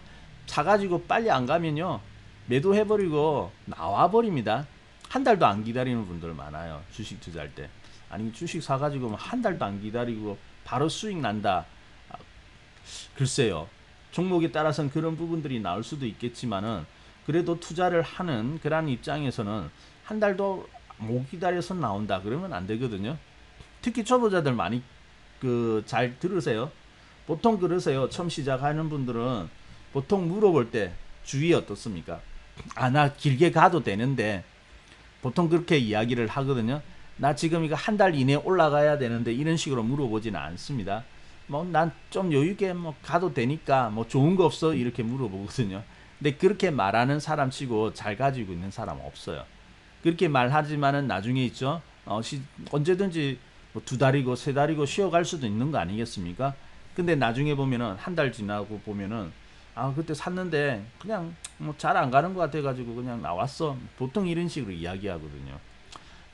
사가지고 빨리 안 가면요. 매도해버리고 나와버립니다. 한 달도 안 기다리는 분들 많아요. 주식 투자할 때. 아니 주식 사가지고 한 달도 안 기다리고 바로 수익 난다. 글쎄요. 종목에 따라서는 그런 부분들이 나올 수도 있겠지만은 그래도 투자를 하는 그런 입장에서는 한 달도 못 기다려서 나온다 그러면 안 되거든요. 특히 초보자들 많이 잘 들으세요. 보통 그러세요. 처음 시작하는 분들은 보통 물어볼 때 주의 어떻습니까? 나 길게 가도 되는데 보통 그렇게 이야기를 하거든요. 나 지금 이거 한 달 이내에 올라가야 되는데 이런 식으로 물어보지는 않습니다. 뭐 난 좀 여유있게 뭐 가도 되니까 뭐 좋은 거 없어 이렇게 물어보거든요. 근데 그렇게 말하는 사람 치고 잘 가지고 있는 사람 없어요. 그렇게 말하지만은 나중에 있죠. 언제든지 뭐 2달이고 3달이고 쉬어갈 수도 있는 거 아니겠습니까? 근데 나중에 보면은 한 달 지나고 보면은 그때 샀는데 그냥 뭐 잘 안 가는 것 같아가지고 그냥 나왔어. 보통 이런 식으로 이야기하거든요.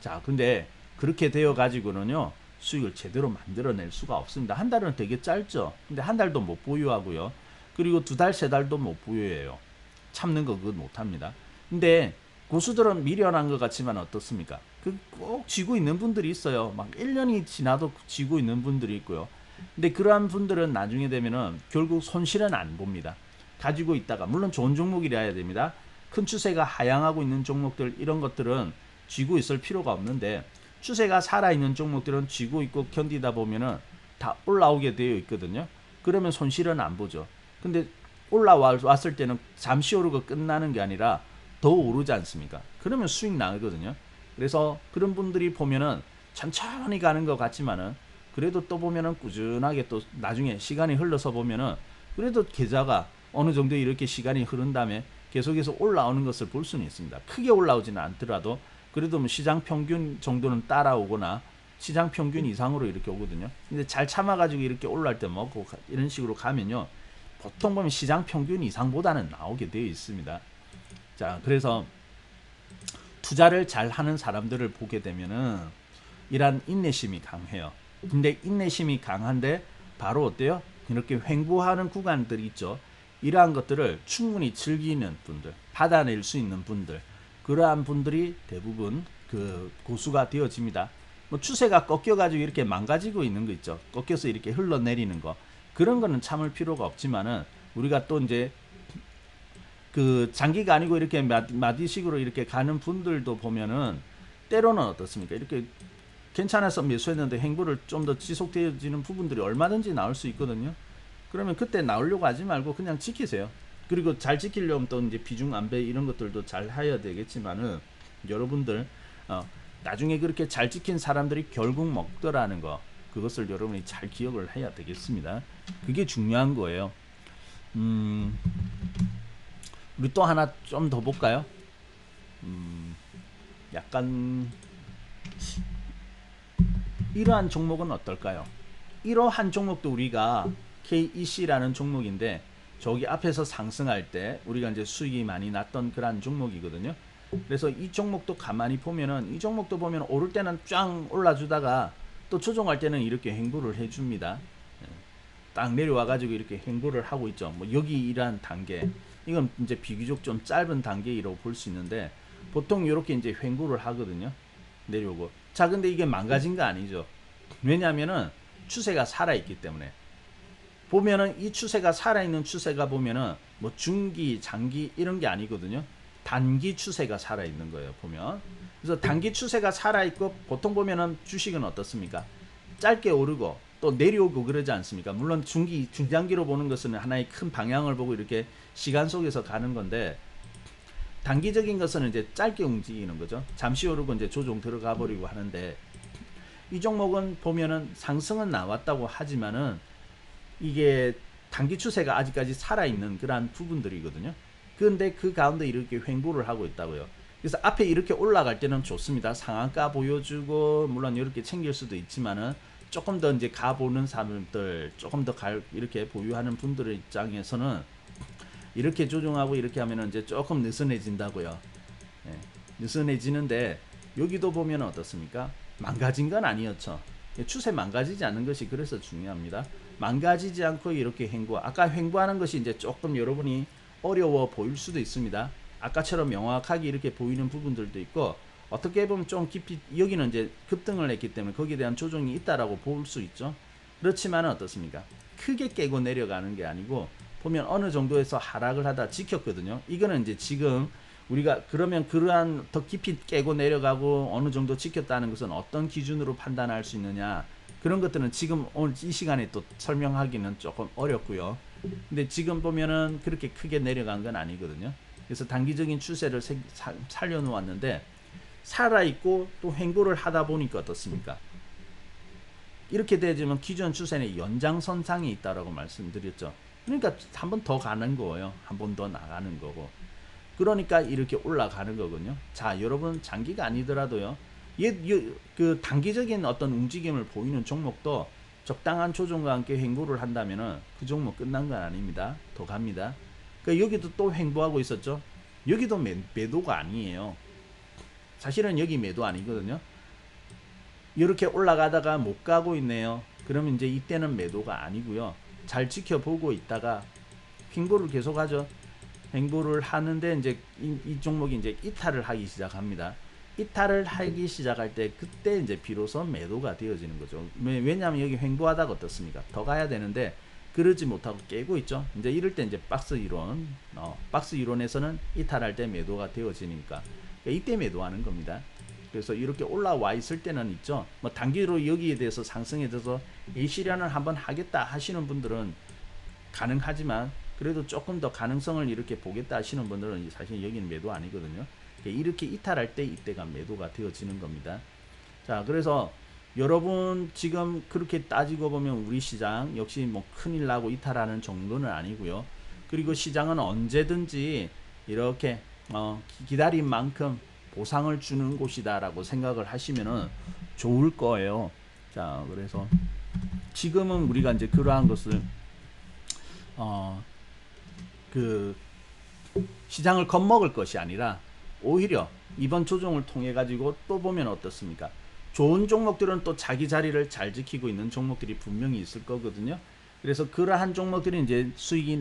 자, 근데 그렇게 되어 가지고는요 수익을 제대로 만들어낼 수가 없습니다. 한 달은 되게 짧죠. 근데 한 달도 못 보유하고요. 그리고 2달, 3달도 못 보유해요. 참는 거 그거 못합니다. 근데 고수들은 미련한 것 같지만 어떻습니까? 꼭 쥐고 있는 분들이 있어요. 막 1년이 지나도 쥐고 있는 분들이 있고요. 근데 그러한 분들은 나중에 되면은 결국 손실은 안 봅니다. 가지고 있다가 물론 좋은 종목이라 해야 됩니다. 큰 추세가 하향하고 있는 종목들 이런 것들은 쥐고 있을 필요가 없는데 추세가 살아있는 종목들은 쥐고 있고 견디다 보면은 다 올라오게 되어 있거든요. 그러면 손실은 안 보죠. 근데 올라왔을 때는 잠시 오르고 끝나는 게 아니라 더 오르지 않습니까? 그러면 수익 나거든요. 그래서 그런 분들이 보면은 천천히 가는 것 같지만은 그래도 또 보면은 꾸준하게 또 나중에 시간이 흘러서 보면은 그래도 계좌가 어느 정도 이렇게 시간이 흐른 다음에 계속해서 올라오는 것을 볼 수는 있습니다. 크게 올라오지는 않더라도 그래도 뭐 시장 평균 정도는 따라오거나 시장 평균 이상으로 이렇게 오거든요. 근데 잘 참아가지고 이렇게 올라올 때 먹고 이런 식으로 가면요. 보통 보면 시장 평균 이상보다는 나오게 되어 있습니다. 자, 그래서 투자를 잘 하는 사람들을 보게 되면은 이런 인내심이 강해요. 근데 인내심이 강한데 바로 어때요? 이렇게 횡보하는 구간들이 있죠. 이러한 것들을 충분히 즐기는 분들, 받아낼 수 있는 분들, 그러한 분들이 대부분 그 고수가 되어집니다. 뭐 추세가 꺾여가지고 이렇게 망가지고 있는 거 있죠. 꺾여서 이렇게 흘러내리는 거. 그런 거는 참을 필요가 없지만은 우리가 또 이제 그 장기가 아니고 이렇게 마디식으로 이렇게 가는 분들도 보면은 때로는 어떻습니까? 이렇게 괜찮아서 매수했는데 행보를 좀 더 지속되어지는 부분들이 얼마든지 나올 수 있거든요. 그러면 그때 나오려고 하지 말고 그냥 지키세요. 그리고 잘 지키려면 또 이제 비중 안배 이런 것들도 잘 해야 되겠지만은 여러분들 나중에 그렇게 잘 지킨 사람들이 결국 먹더라는 거, 그것을 여러분이 잘 기억을 해야 되겠습니다. 그게 중요한 거예요. 우리 또 하나 좀 더 볼까요? 약간 이러한 종목은 어떨까요? 이러한 종목도 우리가 KEC라는 종목인데, 저기 앞에서 상승할 때 우리가 이제 수익이 많이 났던 그런 종목이거든요. 그래서 이 종목도 가만히 보면은, 이 종목도 보면 오를 때는 쫙 올라주다가 또 조정할 때는 이렇게 횡보를 해줍니다. 딱 내려와 가지고 이렇게 횡보를 하고 있죠. 뭐 여기 이러한 단계, 이건 이제 비교적 좀 짧은 단계라고 볼 수 있는데, 보통 이렇게 이제 횡보를 하거든요. 내려오고. 자, 근데 이게 망가진 거 아니죠. 왜냐면은 추세가 살아있기 때문에. 보면은 이 추세가 살아있는 추세가 보면은 뭐 중기, 장기 이런 게 아니거든요. 단기 추세가 살아있는 거예요, 보면. 그래서 단기 추세가 살아있고, 보통 보면은 주식은 어떻습니까? 짧게 오르고 또 내려오고 그러지 않습니까? 물론 중기, 중장기로 보는 것은 하나의 큰 방향을 보고 이렇게 시간 속에서 가는 건데, 단기적인 것은 이제 짧게 움직이는 거죠. 잠시 오르고 이제 조정 들어가 버리고 하는데, 이 종목은 보면은 상승은 나왔다고 하지만은 이게 단기 추세가 아직까지 살아있는 그러한 부분들이거든요. 그런데 그 가운데 이렇게 횡보를 하고 있다고요. 그래서 앞에 이렇게 올라갈 때는 좋습니다. 상한가 보여주고, 물론 이렇게 챙길 수도 있지만은 조금 더 이제 가보는 사람들, 조금 더 이렇게 보유하는 분들의 입장에서는 이렇게 조정하고 이렇게 하면은 이제 조금 느슨해진다고요. 예, 느슨해지는데, 여기도 보면 어떻습니까? 망가진 건 아니었죠. 추세 망가지지 않는 것이 그래서 중요합니다. 망가지지 않고 이렇게 횡보, 아까 횡보하는 것이 이제 조금 여러분이 어려워 보일 수도 있습니다. 아까처럼 명확하게 이렇게 보이는 부분들도 있고, 어떻게 보면 좀 깊이, 여기는 이제 급등을 했기 때문에 거기에 대한 조정이 있다라고 볼 수 있죠. 그렇지만 어떻습니까? 크게 깨고 내려가는 게 아니고, 보면 어느 정도에서 하락을 하다 지켰거든요. 이거는 이제 지금 우리가 그러면 그러한 더 깊이 깨고 내려가고 어느 정도 지켰다는 것은 어떤 기준으로 판단할 수 있느냐, 그런 것들은 지금 오늘 이 시간에 또 설명하기는 조금 어렵고요. 근데 지금 보면은 그렇게 크게 내려간 건 아니거든요. 그래서 단기적인 추세를 살려놓았는데, 살아있고 또 횡보를 하다 보니까 어떻습니까? 이렇게 되지만 기존 추세는 연장선상에 있다라고 말씀드렸죠. 그러니까 한 번 더 가는 거예요. 한 번 더 나가는 거고. 그러니까 이렇게 올라가는 거거든요. 자, 여러분, 장기가 아니더라도요, 그 단기적인 어떤 움직임을 보이는 종목도 적당한 조정과 함께 횡보를 한다면은 그 종목 끝난 건 아닙니다. 더 갑니다. 그러니까 여기도 또 횡보하고 있었죠. 여기도 매도가 아니에요. 사실은 여기 매도 아니거든요. 이렇게 올라가다가 못 가고 있네요. 그러면 이제 이때는 매도가 아니고요. 잘 지켜보고 있다가 횡보를 계속하죠. 횡보를 하는데 이제 이 종목이 이제 이탈을 하기 시작합니다. 이탈을 하기 시작할 때, 그때 이제 비로소 매도가 되어지는 거죠. 왜냐하면 여기 횡보하다가 어떻습니까? 더 가야 되는데 그러지 못하고 깨고 있죠. 이제 이럴 때 이제 박스 이론, 박스 이론에서는 이탈할 때 매도가 되어지니까, 그러니까 이때 매도하는 겁니다. 그래서 이렇게 올라와 있을 때는 있죠. 뭐 단기로 여기에 대해서 상승에 대해서 이 실현을 한번 하겠다 하시는 분들은 가능하지만, 그래도 조금 더 가능성을 이렇게 보겠다 하시는 분들은 사실 여기는 매도 아니거든요. 이렇게 이탈할 때 이때가 매도가 되어지는 겁니다. 자, 그래서 여러분 지금 그렇게 따지고 보면 우리 시장 역시 뭐 큰일 나고 이탈하는 정도는 아니고요. 그리고 시장은 언제든지 이렇게 기다린 만큼 보상을 주는 곳이다라고 생각을 하시면은 좋을 거예요. 자, 그래서 지금은 우리가 이제 그러한 것을 그 시장을 겁먹을 것이 아니라, 오히려 이번 조정을 통해 가지고 또 보면 어떻습니까? 좋은 종목들은 또 자기 자리를 잘 지키고 있는 종목들이 분명히 있을 거거든요. 그래서 그러한 종목들이 이제 수익이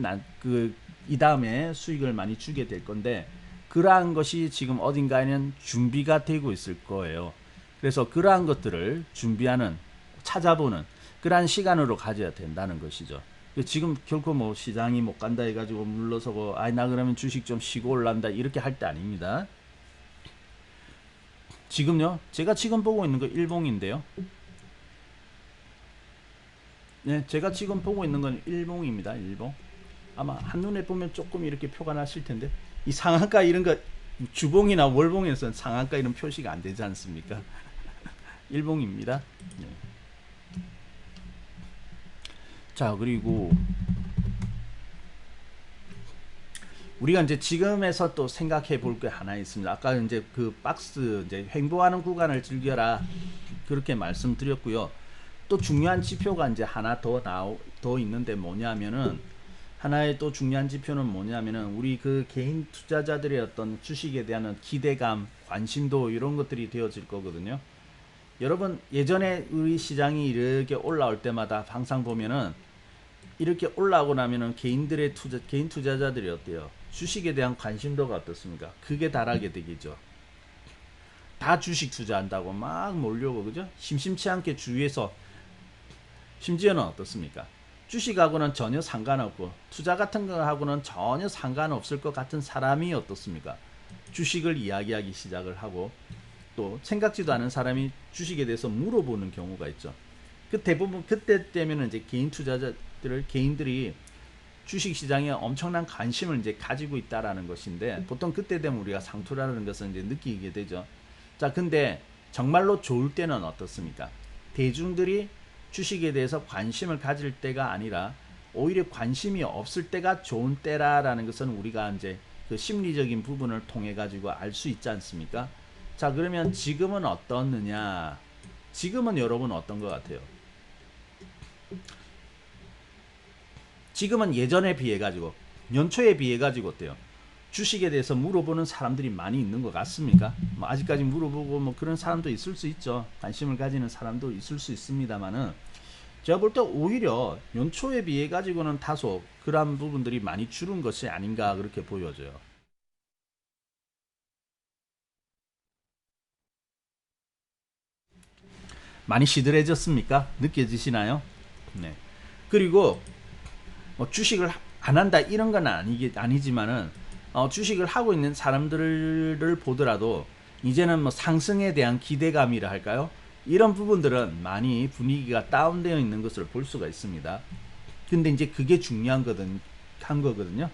이 다음에 수익을 많이 주게 될 건데, 그러한 것이 지금 어딘가에는 준비가 되고 있을 거예요. 그래서 그러한 것들을 준비하는, 찾아보는 그러한 시간으로 가져야 된다는 것이죠. 지금 결코 뭐 시장이 못 간다 해가지고 물러서고, 나 그러면 주식 좀 쉬고 올란다 이렇게 할 때 아닙니다. 지금요, 제가 지금 보고 있는 거 일봉인데요. 네, 제가 지금 보고 있는 건 일봉입니다. 일봉. 아마 한눈에 보면 조금 이렇게 표가 났을 텐데, 이 상한가 이런 거 주봉이나 월봉에서는 상한가 이런 표시가 안 되지 않습니까? 일봉입니다. 네. 자, 그리고 우리가 이제 지금에서 또 생각해 볼 게 하나 있습니다. 아까 이제 그 박스 이제 횡보하는 구간을 즐겨라 그렇게 말씀드렸고요. 또 중요한 지표가 이제 하나 더 있는데 뭐냐면은 하나의 또 중요한 지표는 뭐냐면은 우리 그 개인 투자자들의 어떤 주식에 대한 기대감, 관심도 이런 것들이 되어질 거거든요. 여러분 예전에 우리 시장이 이렇게 올라올 때마다 항상 보면은 이렇게 올라오고 나면은 개인 투자자들이 어때요? 주식에 대한 관심도가 어떻습니까? 그게 달하게 되겠죠. 다 주식 투자한다고 막 몰려오고 그죠? 심심치 않게 주위에서 심지어는 어떻습니까? 주식하고는 전혀 상관없고 투자 같은 거하고는 전혀 상관없을 것 같은 사람이 어떻습니까? 주식을 이야기하기 시작을 하고 또 생각지도 않은 사람이 주식에 대해서 물어보는 경우가 있죠. 그 대부분 그때 되면 이제 개인들이 주식 시장에 엄청난 관심을 이제 가지고 있다라는 것인데 보통 그때 되면 우리가 상투라는 것을 이제 느끼게 되죠. 자, 근데 정말로 좋을 때는 어떻습니까? 대중들이 주식에 대해서 관심을 가질 때가 아니라 오히려 관심이 없을 때가 좋은 때라라는 것은 우리가 이제 그 심리적인 부분을 통해 가지고 알 수 있지 않습니까? 자, 그러면 지금은 어떻느냐? 지금은 여러분 어떤 것 같아요? 지금은 예전에 비해 가지고 연초에 비해 가지고 어때요? 주식에 대해서 물어보는 사람들이 많이 있는 것 같습니까? 뭐 아직까지 물어보고 뭐 그런 사람도 있을 수 있죠. 관심을 가지는 사람도 있을 수 있습니다만은 제가 볼 때 오히려 연초에 비해 가지고는 다소 그러한 부분들이 많이 줄은 것이 아닌가 그렇게 보여져요. 많이 시들해졌습니까? 느껴지시나요? 네. 그리고 뭐 주식을 안 한다 이런 건 아니지만은 주식을 하고 있는 사람들을 보더라도 이제는 뭐 상승에 대한 기대감이라 할까요? 이런 부분들은 많이 분위기가 다운되어 있는 것을 볼 수가 있습니다. 근데 이제 그게 중요한 한 거거든요.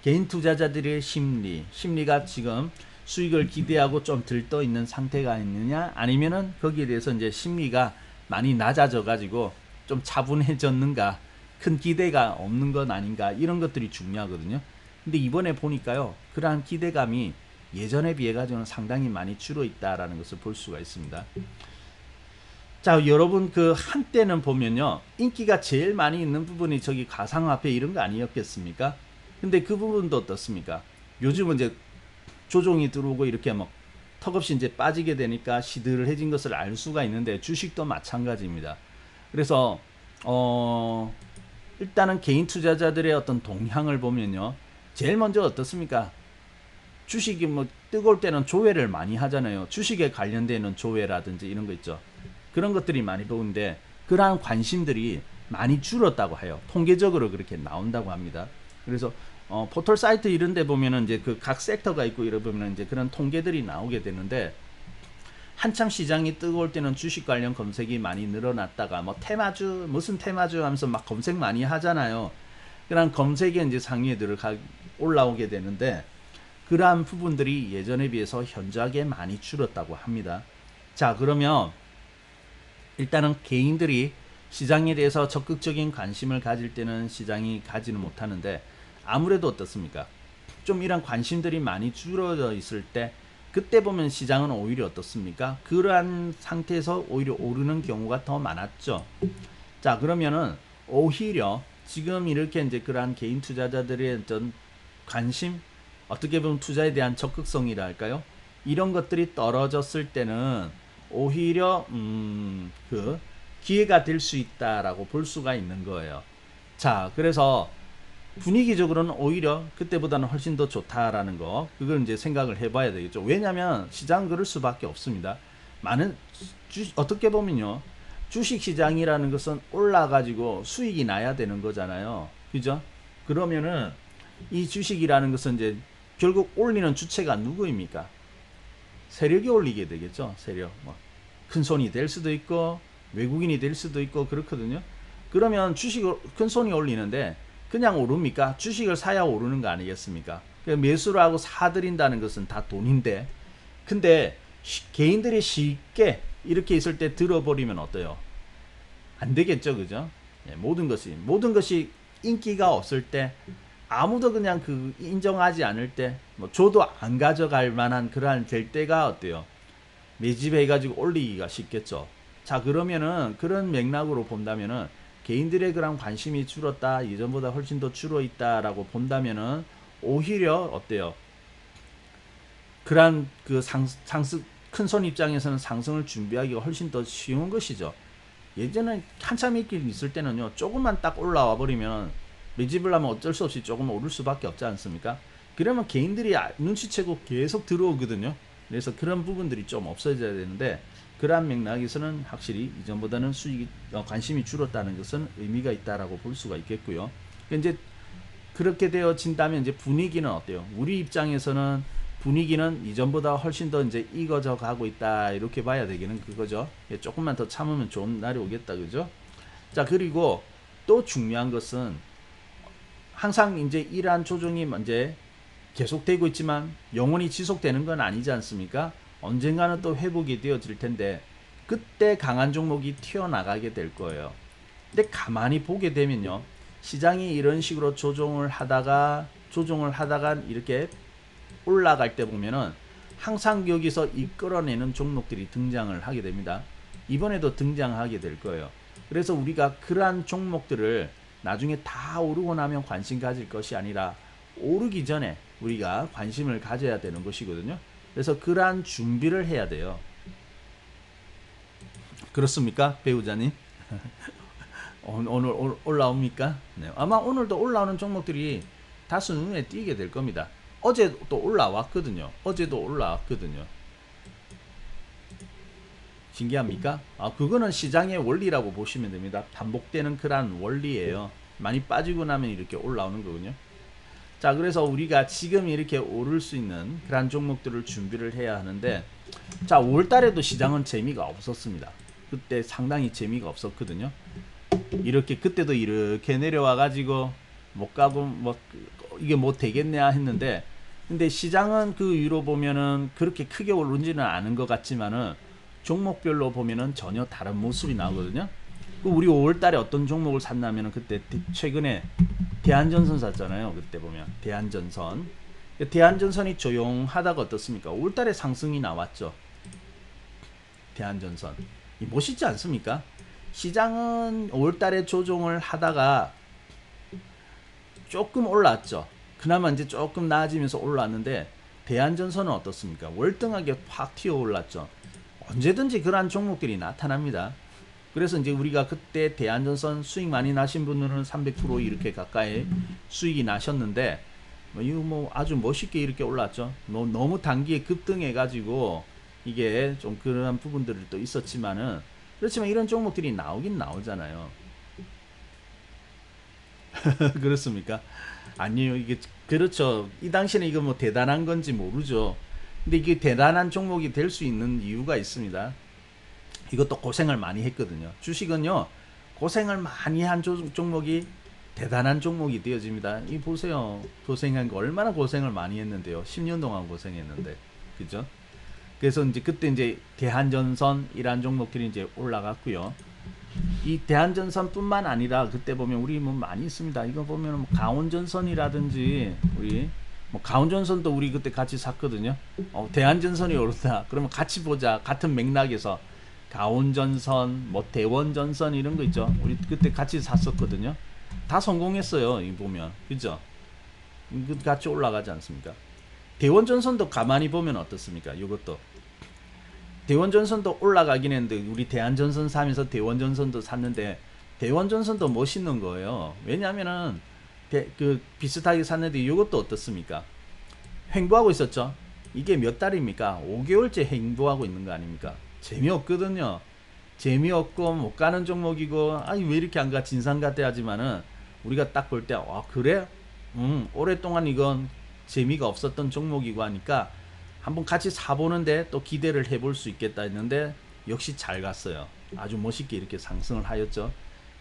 개인 투자자들의 심리가 지금 수익을 기대하고 좀 들떠 있는 상태가 있느냐 아니면은 거기에 대해서 이제 심리가 많이 낮아져 가지고 좀 차분해졌는가 큰 기대가 없는 건 아닌가 이런 것들이 중요하거든요. 근데 이번에 보니까요 그러한 기대감이 예전에 비해 가지고는 상당히 많이 줄어 있다라는 것을 볼 수가 있습니다. 자, 여러분 그 한때는 보면요 인기가 제일 많이 있는 부분이 저기 가상화폐 이런 거 아니었겠습니까? 근데 그 부분도 어떻습니까? 요즘은 이제 조종이 들어오고 이렇게 막 턱없이 이제 빠지게 되니까 시들해진 것을 알 수가 있는데 주식도 마찬가지입니다. 그래서 일단은 개인 투자자들의 어떤 동향을 보면요 제일 먼저 어떻습니까? 주식이 뭐 뜨거울 때는 조회를 많이 하잖아요. 주식에 관련되는 조회라든지 이런 거 있죠. 그런 것들이 많이 보는데 그러한 관심들이 많이 줄었다고 해요. 통계적으로 그렇게 나온다고 합니다. 그래서 포털 사이트 이런 데 보면은 이제 그 각 섹터가 있고 이러면 이제 그런 통계들이 나오게 되는데 한참 시장이 뜨거울 때는 주식 관련 검색이 많이 늘어났다가 뭐 테마주 무슨 테마주 하면서 막 검색 많이 하잖아요. 그런 검색에 이제 상위에 올라오게 되는데 그러한 부분들이 예전에 비해서 현저하게 많이 줄었다고 합니다. 자, 그러면 일단은 개인들이 시장에 대해서 적극적인 관심을 가질 때는 시장이 가지는 못하는데 아무래도 어떻습니까? 좀 이런 관심들이 많이 줄어져 있을 때 그때 보면 시장은 오히려 어떻습니까? 그러한 상태에서 오히려 오르는 경우가 더 많았죠. 자, 그러면은 오히려 지금 이렇게 이제 그러한 개인 투자자들의 어떤 관심, 어떻게 보면 투자에 대한 적극성이라 할까요? 이런 것들이 떨어졌을 때는 오히려 그 기회가 될 수 있다라고 볼 수가 있는 거예요. 자, 그래서 분위기적으로는 오히려 그때보다는 훨씬 더 좋다라는 거 그걸 이제 생각을 해봐야 되겠죠. 왜냐하면 시장은 그럴 수밖에 없습니다. 많은 어떻게 보면요 주식 시장이라는 것은 올라가지고 수익이 나야 되는 거잖아요. 그죠? 그러면은 이 주식이라는 것은 이제 결국 올리는 주체가 누구입니까? 세력이 올리게 되겠죠. 세력. 뭐 큰 손이 될 수도 있고 외국인이 될 수도 있고 그렇거든요. 그러면 주식을 큰 손이 올리는데 그냥 오릅니까? 주식을 사야 오르는 거 아니겠습니까? 매수를 하고 사들인다는 것은 다 돈인데, 근데 개인들이 쉽게 이렇게 있을 때 들어버리면 어때요? 안 되겠죠, 그죠? 예, 모든 것이 인기가 없을 때, 아무도 그냥 그 인정하지 않을 때, 뭐 줘도 안 가져갈 만한 그러한 될 때가 어때요? 매집해가지고 올리기가 쉽겠죠. 자, 그러면은 그런 맥락으로 본다면은 개인들의 그런 관심이 줄었다, 예전보다 훨씬 더 줄어 있다라고 본다면은 오히려 어때요? 그러한 그 상승 큰 손 입장에서는 상승을 준비하기가 훨씬 더 쉬운 것이죠. 예전에 한참 있을 때는요, 조금만 딱 올라와 버리면 매집을 하면 어쩔 수 없이 조금 오를 수밖에 없지 않습니까? 그러면 개인들이 눈치채고 계속 들어오거든요. 그래서 그런 부분들이 좀 없어져야 되는데, 그러한 맥락에서는 확실히 이전보다는 관심이 줄었다는 것은 의미가 있다라고 볼 수가 있겠고요. 이제 그렇게 되어진다면 이제 분위기는 어때요? 우리 입장에서는 분위기는 이전보다 훨씬 더 이제 익어져 가고 있다, 이렇게 봐야 되기는 그거죠. 조금만 더 참으면 좋은 날이 오겠다, 그죠? 자, 그리고 또 중요한 것은 항상 이제 이러한 조정이 이제 계속되고 있지만 영원히 지속되는 건 아니지 않습니까? 언젠가는 또 회복이 되어질 텐데, 그때 강한 종목이 튀어나가게 될 거예요. 근데 가만히 보게 되면요, 시장이 이런 식으로 조정을 하다가 이렇게 올라갈 때 보면은 항상 여기서 이끌어내는 종목들이 등장을 하게 됩니다. 이번에도 등장하게 될 거예요. 그래서 우리가 그러한 종목들을 나중에 다 오르고 나면 관심 가질 것이 아니라 오르기 전에 우리가 관심을 가져야 되는 것이거든요. 그래서 그러한 준비를 해야 돼요. 그렇습니까, 배우자님? 오늘 올라옵니까? 네. 아마 오늘도 올라오는 종목들이 다수 눈에 띄게 될 겁니다. 어제도 올라왔거든요. 신기합니까? 그거는 시장의 원리라고 보시면 됩니다. 반복되는 그러한 원리예요. 많이 빠지고 나면 이렇게 올라오는 거군요. 자, 그래서 우리가 지금 이렇게 오를 수 있는 그런 종목들을 준비를 해야 하는데, 자, 5월달에도 시장은 재미가 없었습니다. 그때 상당히 재미가 없었거든요. 그때도 이렇게 내려와 가지고 못 가고 뭐 이게 뭐 되겠냐 했는데, 근데 시장은 그 위로 보면은 그렇게 크게 오르지는 않은 것 같지만은 종목별로 보면은 전혀 다른 모습이 나오거든요. 우리 5월달에 어떤 종목을 샀냐면은 그때 최근에 대한전선 샀잖아요. 그때 보면 대한전선이 조용하다가 어떻습니까? 5월달에 상승이 나왔죠. 대한전선 멋있지 않습니까? 시장은 5월달에 조정을 하다가 조금 올랐죠. 그나마 이제 조금 나아지면서 올랐는데, 대한전선은 어떻습니까? 월등하게 확 튀어 올랐죠. 언제든지 그러한 종목들이 나타납니다. 그래서 이제 우리가 그때 대한전선 수익 많이 나신 분들은 300% 이렇게 가까이 수익이 나셨는데, 이거 아주 멋있게 이렇게 올랐죠. 너무 단기에 급등해 가지고 이게 좀 그러한 부분들이 또 있었지만은, 그렇지만 이런 종목들이 나오긴 나오잖아요. 그렇습니까? 아니요, 이게 그렇죠. 이 당시에는 이거 뭐 대단한 건지 모르죠. 근데 이게 대단한 종목이 될 수 있는 이유가 있습니다. 이것도 고생을 많이 했거든요. 주식은요, 고생을 많이 한 종목이 대단한 종목이 되어집니다. 이 보세요. 고생한 거 얼마나 고생을 많이 했는데요. 10년 동안 고생했는데. 그죠? 그래서 이제 그때 이제 대한전선 이란 종목들이 이제 올라갔고요. 이 대한전선뿐만 아니라 그때 보면 우리 뭐 많이 있습니다. 이거 보면 강원전선이라든지 우리 강원전선도 우리 그때 같이 샀거든요. 대한전선이 오르다. 그러면 같이 보자. 같은 맥락에서 강원전선, 대원전선 이런 거 있죠. 우리 그때 같이 샀었거든요. 다 성공했어요. 이 보면 그죠? 같이 올라가지 않습니까? 대원전선도 가만히 보면 어떻습니까? 이것도 대원전선도 올라가긴 했는데, 우리 대한전선 사면서 대원전선도 샀는데 대원전선도 멋있는 거예요. 왜냐면은 비슷하게 샀는데 이것도 어떻습니까? 횡보하고 있었죠. 이게 몇 달입니까? 5개월째 횡보하고 있는 거 아닙니까? 재미없거든요. 재미없고 못 가는 종목이고, 왜 이렇게 안 가? 진상 같아 하지만은 우리가 딱 볼 때 그래? 오랫동안 이건 재미가 없었던 종목이고 하니까 한번 같이 사보는데 또 기대를 해볼 수 있겠다 했는데, 역시 잘 갔어요. 아주 멋있게 이렇게 상승을 하였죠.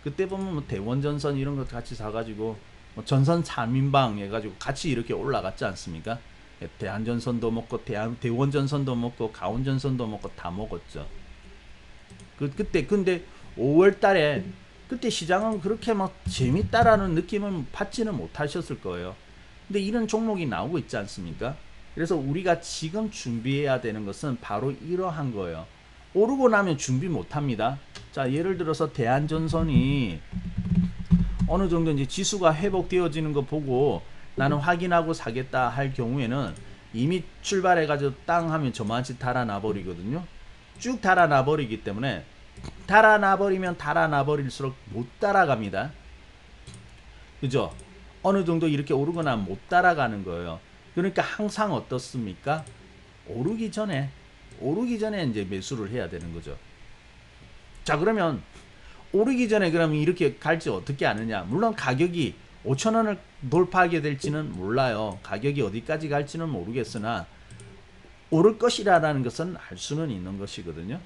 그때 보면 대원전선 이런 것 같이 사가지고 뭐 전선 3인방 해가지고 같이 이렇게 올라갔지 않습니까? 대한전선도 먹고 대원전선도 먹고 가온전선도 먹고 다 먹었죠. 그때 근데 5월 달에 그때 시장은 그렇게 막 재밌다라는 느낌을 받지는 못하셨을 거예요. 근데 이런 종목이 나오고 있지 않습니까? 그래서 우리가 지금 준비해야 되는 것은 바로 이러한 거예요. 오르고 나면 준비 못합니다. 자, 예를 들어서 대한전선이 어느 정도 이제 지수가 회복되어지는 거 보고 나는 확인하고 사겠다 할 경우에는 이미 출발해가지고 땅 하면 저만치 달아나 버리거든요. 쭉 달아나 버리기 때문에 달아나 버리면 달아나 버릴수록 못 따라갑니다. 그죠? 어느 정도 이렇게 오르거나 못 따라가는 거예요. 그러니까 항상 어떻습니까? 오르기 전에 이제 매수를 해야 되는 거죠. 자, 그러면 오르기 전에 그러면 이렇게 갈지 어떻게 아느냐? 물론 가격이 5,000원을 돌파하게 될지는 몰라요. 가격이 어디까지 갈지는 모르겠으나 오를 것이라는 것은 알 수는 있는 것이거든요.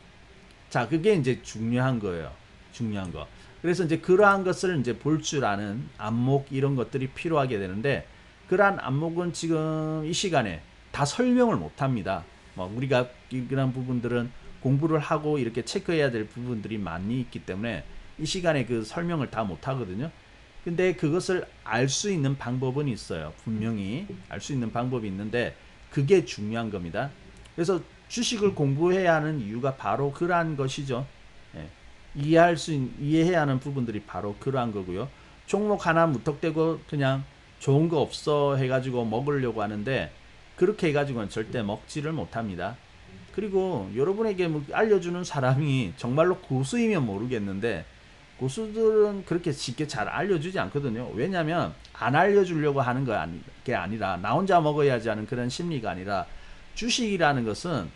자, 그게 이제 중요한 거예요. 중요한 거. 그래서 이제 그러한 것을 이제 볼 줄 아는 안목 이런 것들이 필요하게 되는데 그러한 안목은 지금 이 시간에 다 설명을 못 합니다. 뭐 우리가 그런 부분들은 공부를 하고 이렇게 체크해야 될 부분들이 많이 있기 때문에 이 시간에 그 설명을 다 못 하거든요. 근데 그것을 알 수 있는 방법은 있어요. 분명히 알 수 있는 방법이 있는데 그게 중요한 겁니다. 그래서 주식을 공부해야 하는 이유가 바로 그러한 것이죠. 예. 이해해야 하는 부분들이 바로 그러한 거고요. 종목 하나 무턱대고 그냥 좋은 거 없어 해가지고 먹으려고 하는데 그렇게 해가지고는 절대 먹지를 못합니다. 그리고 여러분에게 뭐 알려주는 사람이 정말로 고수이면 모르겠는데 고수들은 그렇게 쉽게 잘 알려주지 않거든요. 왜냐하면 안 알려주려고 하는 게 아니라 나 혼자 먹어야지 하는 그런 심리가 아니라 주식이라는 것은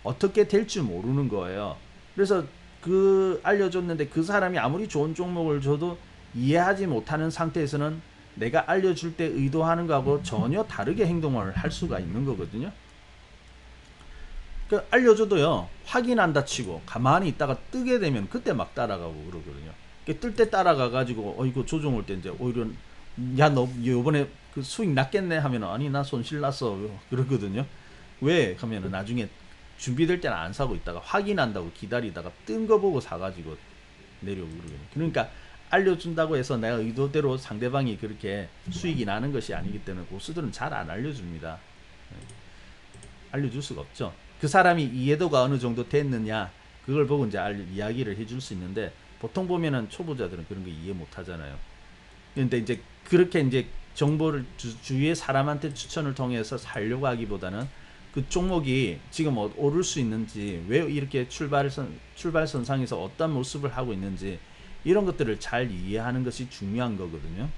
어떻게 될 줄 모르는 거예요. 그래서 그 알려줬는데 그 사람이 아무리 좋은 종목을 줘도 이해하지 못하는 상태에서는 내가 알려줄 때 의도하는 거하고 전혀 다르게 행동을 할 수가 있는 거거든요. 그 알려줘도요 확인한다 치고 가만히 있다가 뜨게 되면 그때 막 따라가고 그러거든요. 뜰 때 따라가 가지고 이거 조정 올 때 이제 오히려 야 너 요번에 그 수익 났겠네 하면은 아니 나 손실 났어 그러거든요. 왜 하면은 나중에 준비될 때는 안 사고 있다가 확인한다고 기다리다가 뜬 거 보고 사가지고 내려오고 그러거든요. 그러니까 알려준다고 해서 내가 의도대로 상대방이 그렇게 수익이 나는 것이 아니기 때문에 고수들은 잘 안 알려줍니다. 알려줄 수가 없죠. 그 사람이 이해도가 어느 정도 됐느냐 그걸 보고 이제 이야기를 해줄 수 있는데 보통 보면은 초보자들은 그런 거 이해 못 하잖아요. 근데 이제 그렇게 이제 정보를 주위의 사람한테 추천을 통해서 살려고 하기보다는 그 종목이 지금 오를 수 있는지 왜 이렇게 출발선상에서 어떤 모습을 하고 있는지 이런 것들을 잘 이해하는 것이 중요한 거거든요.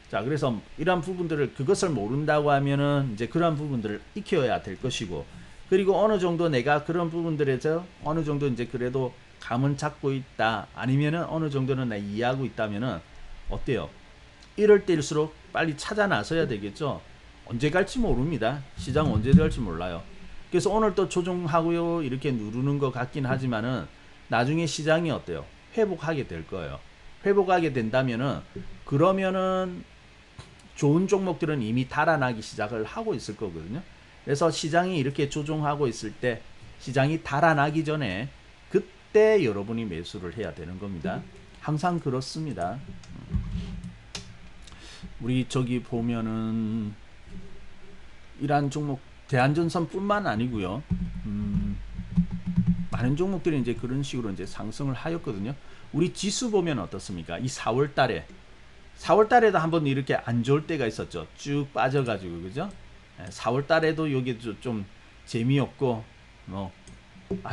자, 그래서 이러한 부분들을 그것을 모른다고 하면은 이제 그러한 부분들을 익혀야 될 것이고 그리고 어느 정도 내가 그런 부분들에서 어느 정도 이제 그래도 감은 잡고 있다 아니면은 어느 정도는 내가 이해하고 있다면은 어때요? 이럴 때일수록 빨리 찾아 나서야 되겠죠. 언제 갈지 모릅니다. 시장 언제 갈지 몰라요. 그래서 오늘 또 조정하고요 이렇게 누르는 것 같긴 하지만은 나중에 시장이 어때요? 회복하게 될 거예요. 회복하게 된다면은 그러면은 좋은 종목들은 이미 달아나기 시작을 하고 있을 거거든요. 그래서 시장이 이렇게 조정하고 있을 때 시장이 달아나기 전에 그때 여러분이 매수를 해야 되는 겁니다. 항상 그렇습니다. 우리 저기 보면은 이러한 종목 대한전선뿐만 아니고요. 많은 종목들이 이제 그런 식으로 이제 상승을 하였거든요. 우리 지수 보면 어떻습니까? 이 4월 달에도 한번 이렇게 안 좋을 때가 있었죠. 쭉 빠져가지고 그죠? 4월 달에도 여기 좀 재미없고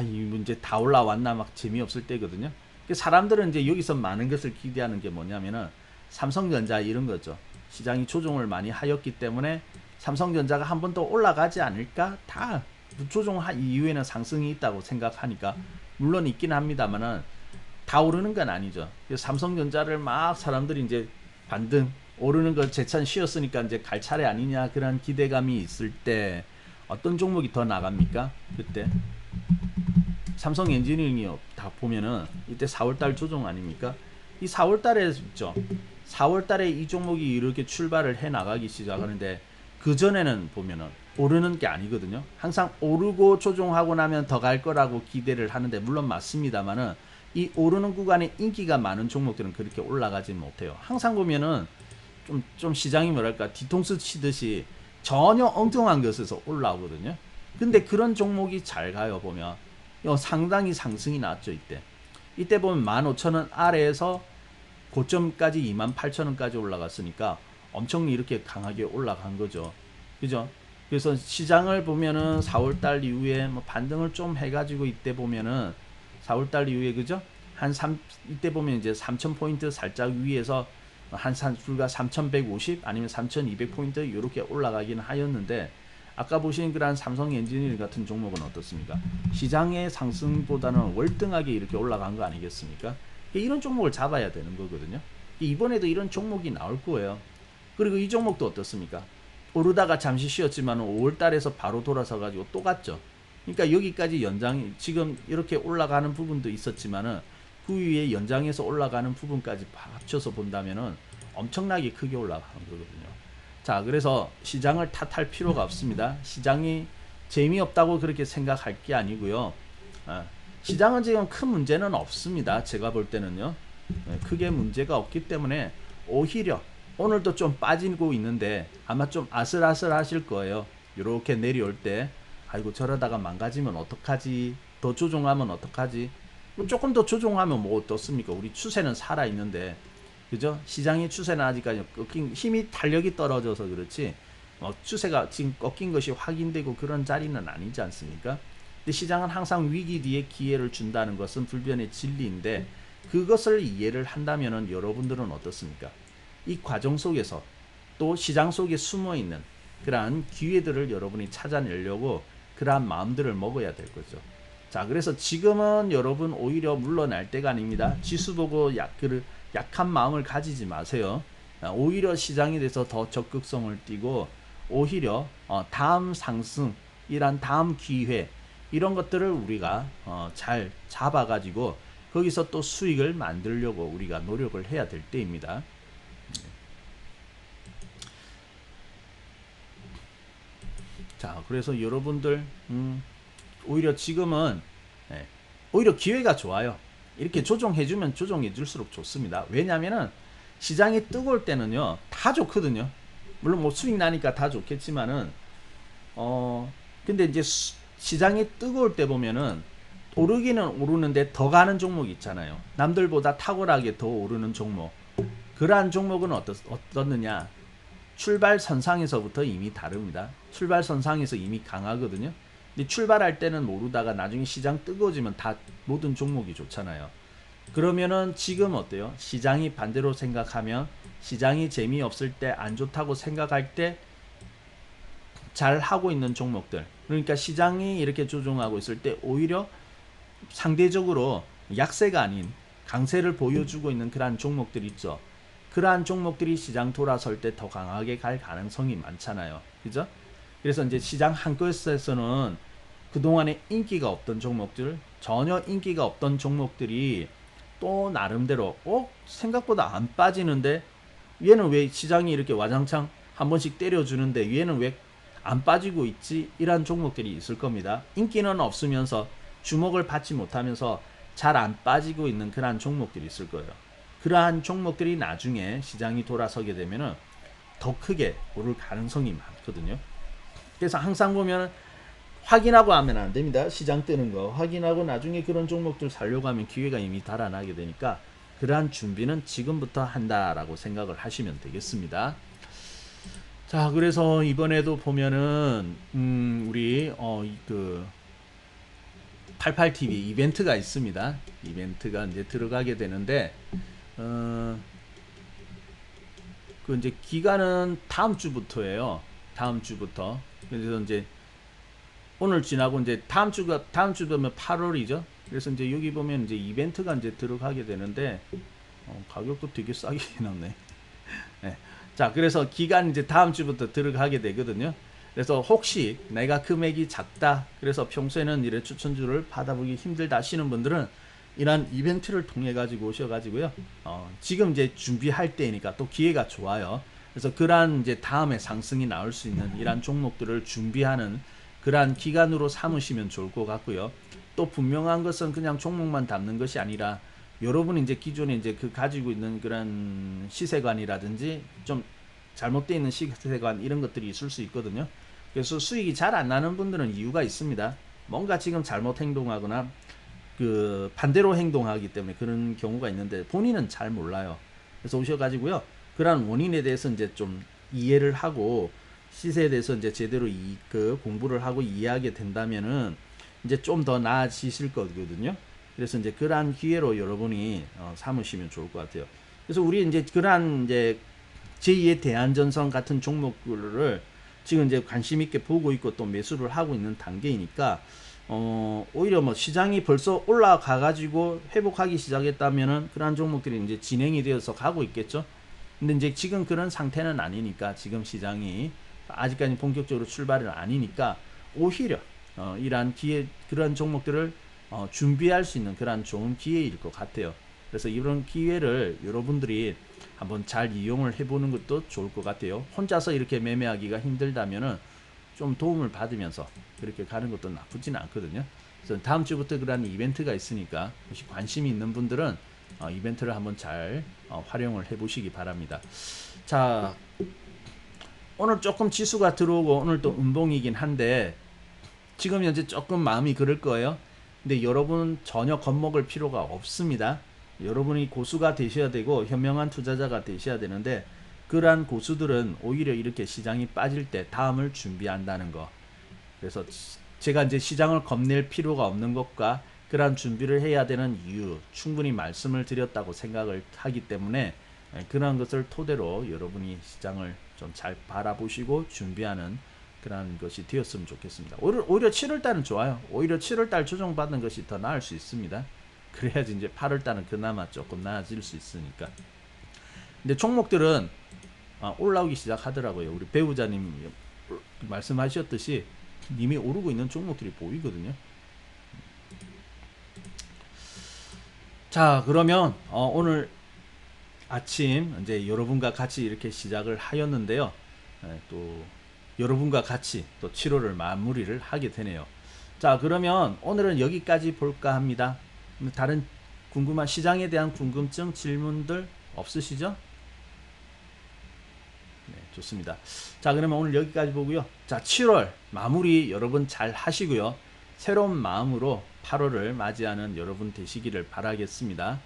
이 문제 다 올라왔나 막 재미없을 때거든요. 사람들은 이제 여기서 많은 것을 기대하는 게 뭐냐면은 삼성전자 이런 거죠. 시장이 조정을 많이 하였기 때문에 삼성전자가 한 번 더 올라가지 않을까? 다 조정한 이후에는 상승이 있다고 생각하니까 물론 있긴 합니다만은 다 오르는 건 아니죠. 삼성전자를 막 사람들이 이제 반등 오르는 거 재찬 쉬었으니까 이제 갈 차례 아니냐 그런 기대감이 있을 때 어떤 종목이 더 나갑니까? 그때 삼성 엔지니어링이 다 보면은 이때 4월달 조정 아닙니까? 이 4월달에 있죠. 4월 달에 이 종목이 이렇게 출발을 해 나가기 시작하는데 그 전에는 보면은 오르는 게 아니거든요. 항상 오르고 조정하고 나면 더 갈 거라고 기대를 하는데 물론 맞습니다만은 이 오르는 구간에 인기가 많은 종목들은 그렇게 올라가지 못해요. 항상 보면은 좀 시장이 뭐랄까 뒤통수 치듯이 전혀 엉뚱한 것에서 올라오거든요. 근데 그런 종목이 잘 가요. 보면 상당히 상승이 났죠. 이때 보면 15,000원 아래에서 고점까지 28,000원까지 올라갔으니까 엄청 이렇게 강하게 올라간 거죠. 그죠? 그래서 시장을 보면은 4월달 이후에 뭐 반등을 좀 해가지고 이때 보면은 4월달 이후에 그죠? 이때 보면 이제 3,000포인트 살짝 위에서 불과 3,150 아니면 3,200포인트 이렇게 올라가긴 하였는데 아까 보신 그런 삼성 엔지니어링 같은 종목은 어떻습니까? 시장의 상승보다는 월등하게 이렇게 올라간 거 아니겠습니까? 이런 종목을 잡아야 되는 거거든요. 이번에도 이런 종목이 나올 거예요. 그리고 이 종목도 어떻습니까? 오르다가 잠시 쉬었지만 5월달에서 바로 돌아서 가지고 또 갔죠. 그러니까 여기까지 연장이 지금 이렇게 올라가는 부분도 있었지만은 그 위에 연장해서 올라가는 부분까지 합쳐서 본다면은 엄청나게 크게 올라가는 거거든요. 자, 그래서 시장을 탓할 필요가 없습니다. 시장이 재미없다고 그렇게 생각할 게 아니고요. 시장은 지금 큰 문제는 없습니다. 제가 볼 때는요. 크게 문제가 없기 때문에 오히려 오늘도 좀 빠지고 있는데 아마 좀 아슬아슬 하실 거예요. 이렇게 내려올 때 아이고 저러다가 망가지면 어떡하지, 더 조종하면 어떡하지, 조금 더 조종하면 뭐 어떻습니까? 우리 추세는 살아있는데 그죠? 시장의 추세는 아직까지 힘이 탄력이 떨어져서 그렇지 추세가 지금 꺾인 것이 확인되고 그런 자리는 아니지 않습니까? 근데 시장은 항상 위기 뒤에 기회를 준다는 것은 불변의 진리인데 그것을 이해를 한다면은 여러분들은 어떻습니까? 이 과정 속에서 또 시장 속에 숨어있는 그러한 기회들을 여러분이 찾아내려고 그러한 마음들을 먹어야 될 거죠. 자, 그래서 지금은 여러분 오히려 물러날 때가 아닙니다. 지수 보고 약한 마음을 가지지 마세요. 오히려 시장에 대해서 더 적극성을 띠고 오히려 다음 상승이란 다음 기회 이런 것들을 우리가 잘 잡아가지고 거기서 또 수익을 만들려고 우리가 노력을 해야 될 때입니다. 자, 그래서 여러분들 오히려 지금은 오히려 기회가 좋아요. 이렇게 조정해주면 조정해줄수록 좋습니다. 왜냐면은 시장이 뜨거울 때는요 다 좋거든요. 물론 뭐 수익 나니까 다 좋겠지만은 근데 이제 시장이 뜨거울 때 보면은 오르기는 오르는데 더 가는 종목이 있잖아요. 남들보다 탁월하게 더 오르는 종목. 그러한 종목은 어떻느냐? 출발선상에서부터 이미 다릅니다. 출발선상에서 이미 강하거든요. 근데 출발할 때는 모르다가 나중에 시장 뜨거워지면 다 모든 종목이 좋잖아요. 그러면은 지금 어때요? 시장이 반대로 생각하면 시장이 재미없을 때 안 좋다고 생각할 때 잘 하고 있는 종목들, 그러니까 시장이 이렇게 조종하고 있을 때 오히려 상대적으로 약세가 아닌 강세를 보여주고 있는 그러한 종목들이 있죠. 그러한 종목들이 시장 돌아설 때 더 강하게 갈 가능성이 많잖아요. 그죠? 그래서 이제 시장 한껏에서는 그동안에 인기가 없던 종목들, 전혀 인기가 없던 종목들이 또 나름대로 생각보다 안 빠지는데 얘는 왜 시장이 이렇게 와장창 한 번씩 때려주는데 얘는 왜 안 빠지고 있지? 이런 종목들이 있을 겁니다. 인기는 없으면서 주목을 받지 못하면서 잘 안 빠지고 있는 그러한 종목들이 있을 거예요. 그러한 종목들이 나중에 시장이 돌아서게 되면은 더 크게 오를 가능성이 많거든요. 그래서 항상 보면 확인하고 하면 안 됩니다. 시장 뜨는 거 확인하고 나중에 그런 종목들 살려고 하면 기회가 이미 달아나게 되니까 그러한 준비는 지금부터 한다라고 생각을 하시면 되겠습니다. 자, 그래서 이번에도 보면은 우리 그 88TV 이벤트가 있습니다. 이벤트가 이제 들어가게 되는데 그 이제 기간은 다음 주부터예요. 다음 주부터. 그래서 이제 오늘 지나고 이제 다음 주면 8월이죠. 그래서 이제 여기 보면 이제 이벤트가 이제 들어가게 되는데 가격도 되게 싸게 해놨네. 네. 자, 그래서 기간 이제 다음 주부터 들어가게 되거든요. 그래서 혹시 내가 금액이 작다, 그래서 평소에는 이래 추천주를 받아보기 힘들다 하시는 분들은 이런 이벤트를 통해 가지고 오셔가지고요. 지금 이제 준비할 때니까 또 기회가 좋아요. 그래서 그러한 이제 다음에 상승이 나올 수 있는 이러한 종목들을 준비하는 그러한 기간으로 삼으시면 좋을 것 같고요. 또 분명한 것은 그냥 종목만 담는 것이 아니라 여러분이 이제 기존에 이제 그 가지고 있는 그런 시세관이라든지 좀 잘못되어 있는 시세관 이런 것들이 있을 수 있거든요. 그래서 수익이 잘 안 나는 분들은 이유가 있습니다. 뭔가 지금 잘못 행동하거나 그 반대로 행동하기 때문에 그런 경우가 있는데 본인은 잘 몰라요. 그래서 오셔가지고요. 그러한 원인에 대해서 이제 좀 이해를 하고 시세에 대해서 이제 제대로 그 공부를 하고 이해하게 된다면은 이제 좀 더 나아지실 거거든요. 그래서 이제 그러한 기회로 여러분이 삼으시면 좋을 것 같아요. 그래서 우리 이제 그러한 이제 제2의 대한전선 같은 종목들을 지금 이제 관심 있게 보고 있고 또 매수를 하고 있는 단계이니까 오히려 뭐 시장이 벌써 올라가 가지고 회복하기 시작했다면은 그러한 종목들이 이제 진행이 되어서 가고 있겠죠. 근데 이제 지금 그런 상태는 아니니까 지금 시장이 아직까지 본격적으로 출발은 아니니까 오히려 이러한 기회 그런 종목들을 준비할 수 있는 그런 좋은 기회일 것 같아요. 그래서 이런 기회를 여러분들이 한번 잘 이용을 해보는 것도 좋을 것 같아요. 혼자서 이렇게 매매하기가 힘들다면은 좀 도움을 받으면서 그렇게 가는 것도 나쁘지는 않거든요. 그래서 다음 주부터 그런 이벤트가 있으니까 혹시 관심이 있는 분들은 이벤트를 한번 잘 활용을 해보시기 바랍니다. 자, 오늘 조금 지수가 들어오고 오늘 또 음봉이긴 한데 지금 현재 조금 마음이 그럴 거예요. 근데 여러분 전혀 겁먹을 필요가 없습니다. 여러분이 고수가 되셔야 되고 현명한 투자자가 되셔야 되는데 그러한 고수들은 오히려 이렇게 시장이 빠질 때 다음을 준비한다는 거. 그래서 제가 이제 시장을 겁낼 필요가 없는 것과 그러한 준비를 해야 되는 이유 충분히 말씀을 드렸다고 생각을 하기 때문에 그러한 것을 토대로 여러분이 시장을 좀 잘 바라보시고 준비하는 그런 것이 되었으면 좋겠습니다. 오히려 7월달은 좋아요. 오히려 7월달 조정받는 것이 더 나을 수 있습니다. 그래야지 이제 8월달은 그나마 조금 나아질 수 있으니까. 근데 종목들은 올라오기 시작하더라고요. 우리 배우자님 말씀하셨듯이 이미 오르고 있는 종목들이 보이거든요. 자, 그러면 오늘 아침 이제 여러분과 같이 이렇게 시작을 하였는데요. 또 여러분과 같이 또 7월을 마무리를 하게 되네요. 자, 그러면 오늘은 여기까지 볼까 합니다. 다른 궁금한 시장에 대한 궁금증 질문들 없으시죠? 네, 좋습니다. 자, 그러면 오늘 여기까지 보고요. 자, 7월 마무리 여러분 잘 하시고요. 새로운 마음으로 8월을 맞이하는 여러분 되시기를 바라겠습니다.